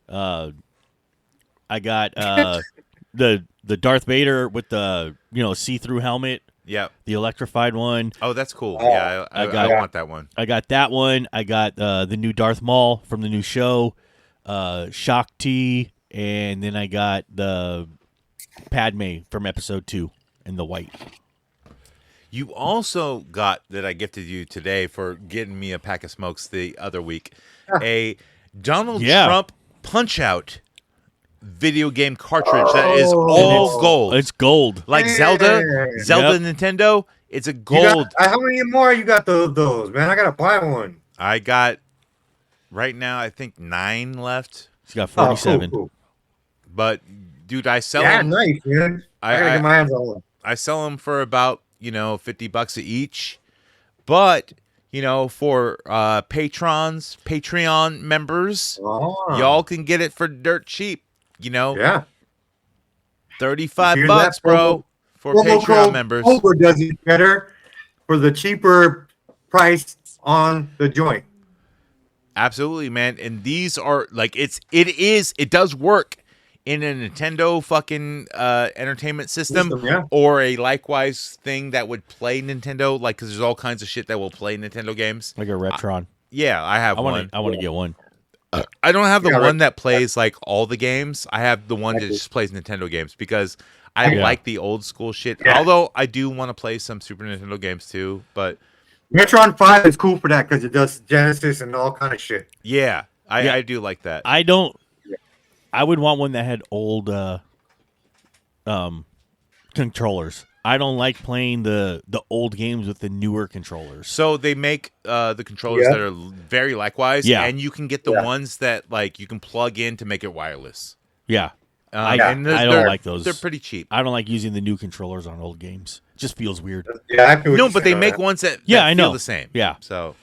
I got the Darth Vader with the see-through helmet, yeah. the electrified one. Oh, that's cool. Oh, Yeah, I got- want that one. I got that one. I got the new Darth Maul from the new show, Shock T, and then I got the Padme from episode 2 in the white. You also got that I gifted you today for getting me a pack of smokes the other week, a Donald Yeah. Trump Punch-Out video game cartridge that is all gold. It's gold. Like Zelda Nintendo, it's a You gold. got- how many more you got those, man? I gotta buy one. I got right now I think 9 left, It's got Oh, 47. cool. but dude, I sell Yeah, them. nice, man. I gotta get my hands on one. I sell them for about $50 each, but for Patreon members, Oh. y'all can get it for dirt cheap. Yeah. 35 Hear bucks, that, bro, for Promo Patreon code members. Cobra does it better for the cheaper price on the joint. Absolutely, man. And these are like it does work in a Nintendo fucking entertainment system, Yeah. or a likewise thing that would play Nintendo, like, because there's all kinds of shit that will play Nintendo games. Like a Retron. Yeah, I have I one. want to get one. I don't have the Yeah, one right. that plays like all the games. I have the one that just plays Nintendo games because I Yeah. like the old school shit. Yeah. Although I do want to play some Super Nintendo games too. But Metron 5 is cool for that because it does Genesis and all kind of shit. yeah, Yeah. I do like that. I don't. I would want one that had old controllers. I don't like playing the old games with the newer controllers. So they make the controllers Yeah. that are very likewise, Yeah. and you can get the Yeah. ones that like you can plug in to make it wireless. Yeah, Yeah. And I don't they're- like those. They're pretty cheap. I don't like using the new controllers on old games. It just feels weird. Yeah, I feel what No, you're but they saying make on that. ones that Yeah, that I feel know. the same. Yeah. So,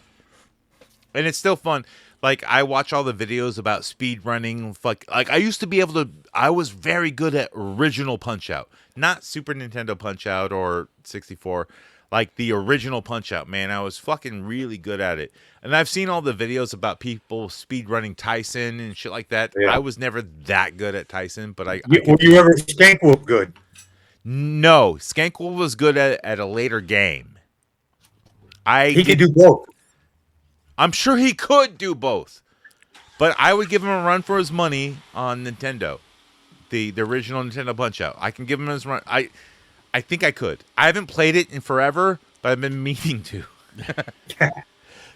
and it's still fun. Like I watch all the videos about speed running. Like I used to be able to. I was very good at original Punch Out, not Super Nintendo Punch Out or 64. Like the original Punch Out, man. I was fucking really good at it. And I've seen all the videos about people speed running Tyson and shit like that. Yeah. I was never that good at Tyson, but I Were you ever Skank Whoop good? no, Skankle was good at a later game. He could do both. I'm sure he could do both, but I would give him a run for his money on Nintendo, the original Nintendo Punch Out. I can give him his run. I think I could. I haven't played it in forever, but I've been meaning to.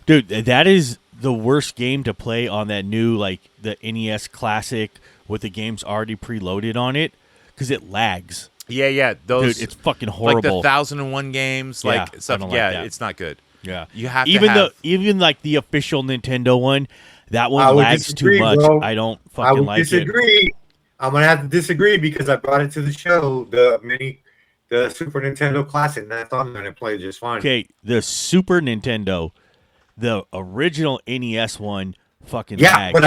Dude, that is the worst game to play on that new, like, the NES Classic with the games already preloaded on it, because it lags. Yeah, those. Dude, it's fucking like horrible. the 1001 games, Yeah, like I stuff. don't like Yeah, that. it's not good. Yeah, You have to even have. even like the official Nintendo one, that one I would lags disagree, too much. bro. I don't I fucking would like it. disagree. I'm gonna have to disagree because I brought it to the show, the Super Nintendo Classic, and that's on there and it played just fine. Okay, the Super Nintendo, the original NES one, fucking Yeah, lags. but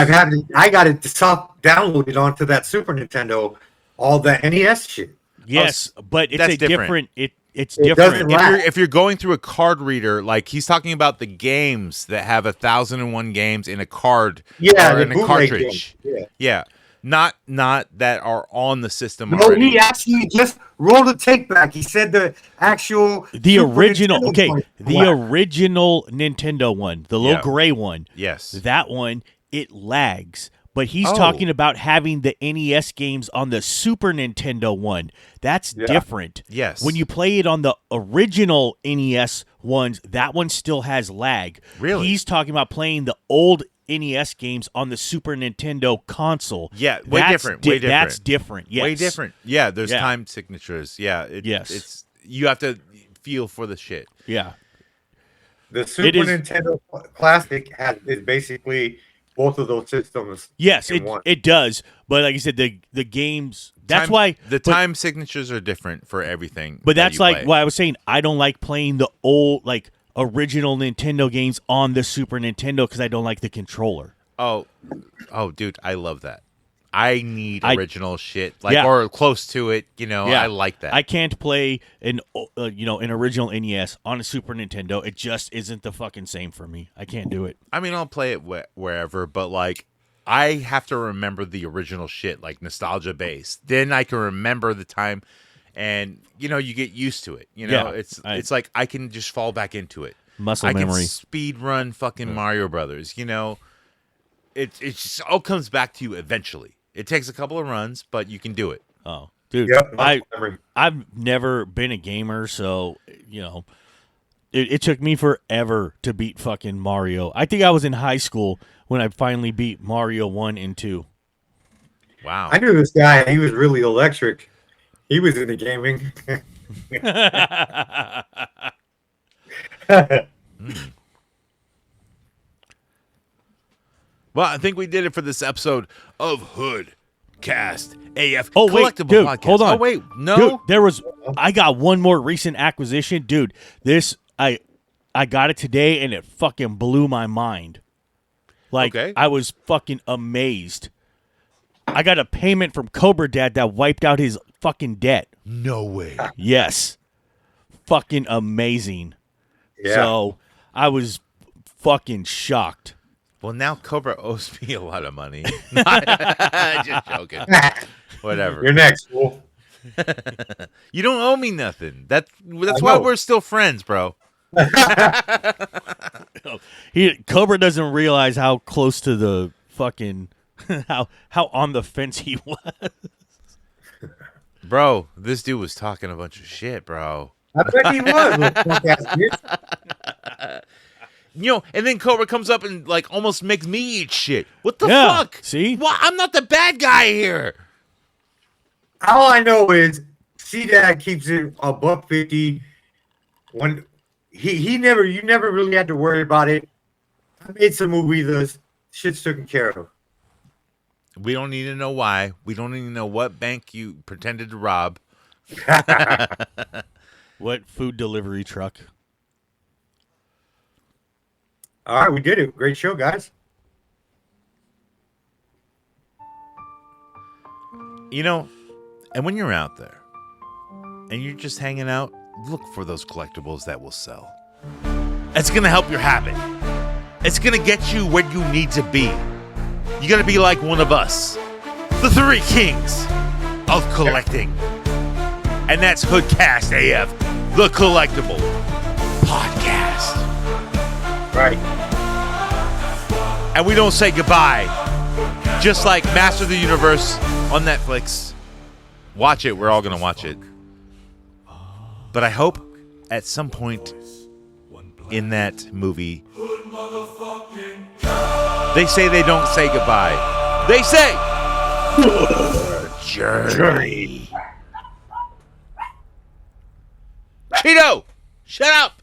I got it soft downloaded onto that Super Nintendo, all that NES shit. yes, but it's that's a different. different. it's It different. doesn't If you're going through a card reader, like he's talking about the games that have 1,001 games in a card Yeah, or the in a bootleg cartridge. games, Yeah. Not that are on the system No, already. he actually just rolled a take back. He said the actual The Super original, Nintendo okay, one the lagged. original Nintendo one, the little Yeah. gray one. Yes. That one, it lags. But he's Oh. talking about having the NES games on the Super Nintendo one. That's Yeah. different. Yes. When you play it on the original NES ones, that one still has lag. Really? He's talking about playing the old NES games on the Super Nintendo console. Yeah, way different, way different. That's different. Yes. Way different. Yeah, there's Yeah. time signatures. Yeah. Yes. It's you have to feel for the shit. Yeah. The Super is- Nintendo Classic is basically both of those systems. Yes, in one. it does. But like you said, the games. That's why the but- time signatures are different for everything. But that that's you like play. why I was saying I don't like playing the old original Nintendo games on the Super Nintendo because I don't like the controller. Oh, dude, I love that. I need I- original shit, Yeah. or close to it. You know, Yeah. I like that. I can't play an original NES on a Super Nintendo. It just isn't the fucking same for me. I can't do it. I mean, I'll play it wherever, but like, I have to remember the original shit, like nostalgia based. Then I can remember the time, and you get used to it. Yeah, it's like I can just fall back into it. Muscle I memory. can speed run fucking Mario Brothers. It just all comes back to you eventually. It takes a couple of runs, but you can do it. Oh, dude, Yep. I've never been a gamer, so it took me forever to beat fucking Mario. I think I was in high school when I finally beat Mario 1 and 2. Wow. I knew this guy. He was really electric. He was into gaming. Well, I think we did it for this episode of HoodCast AF. Oh wait, Collectible dude, podcast. hold on. Oh wait, no. Dude, I got one more recent acquisition, dude. I got it today and it fucking blew my mind. Like Okay. I was fucking amazed. I got a payment from Cobra Dad that wiped out his fucking debt. No way. Yes. Fucking amazing. Yeah. So I fucking shocked. Well, now Cobra owes me a lot of money. Just joking. Whatever. You're next, fool. You don't owe me nothing. That's I why know. we're still friends, bro. Cobra doesn't realize how close to the fucking how on the fence he was. Bro, this dude was talking a bunch of shit, bro. I bet he was. Little punk ass bitch. And then Cobra comes up and like almost makes me eat shit. What the Yeah, fuck? see? Well, I'm not the bad guy here. All I know is C-Dad keeps it a $150. When you never really had to worry about it. I made some movie, the shit's taken care of. We don't need to know why. We don't need to know what bank you pretended to rob. What food delivery truck? All right, we did it. Great show, guys. And when you're out there and you're just hanging out, look for those collectibles that will sell. It's going to help your habit. It's going to get you where you need to be. You're going to be like one of us, the three kings of collecting. And that's HoodCast AF, the collectible podcast. Right. And we don't say goodbye. Just like Master of the Universe on Netflix. Watch it. We're all going to watch it. But I hope at some point in that movie, they say they don't say goodbye. They say journey. Cheeto, shut up.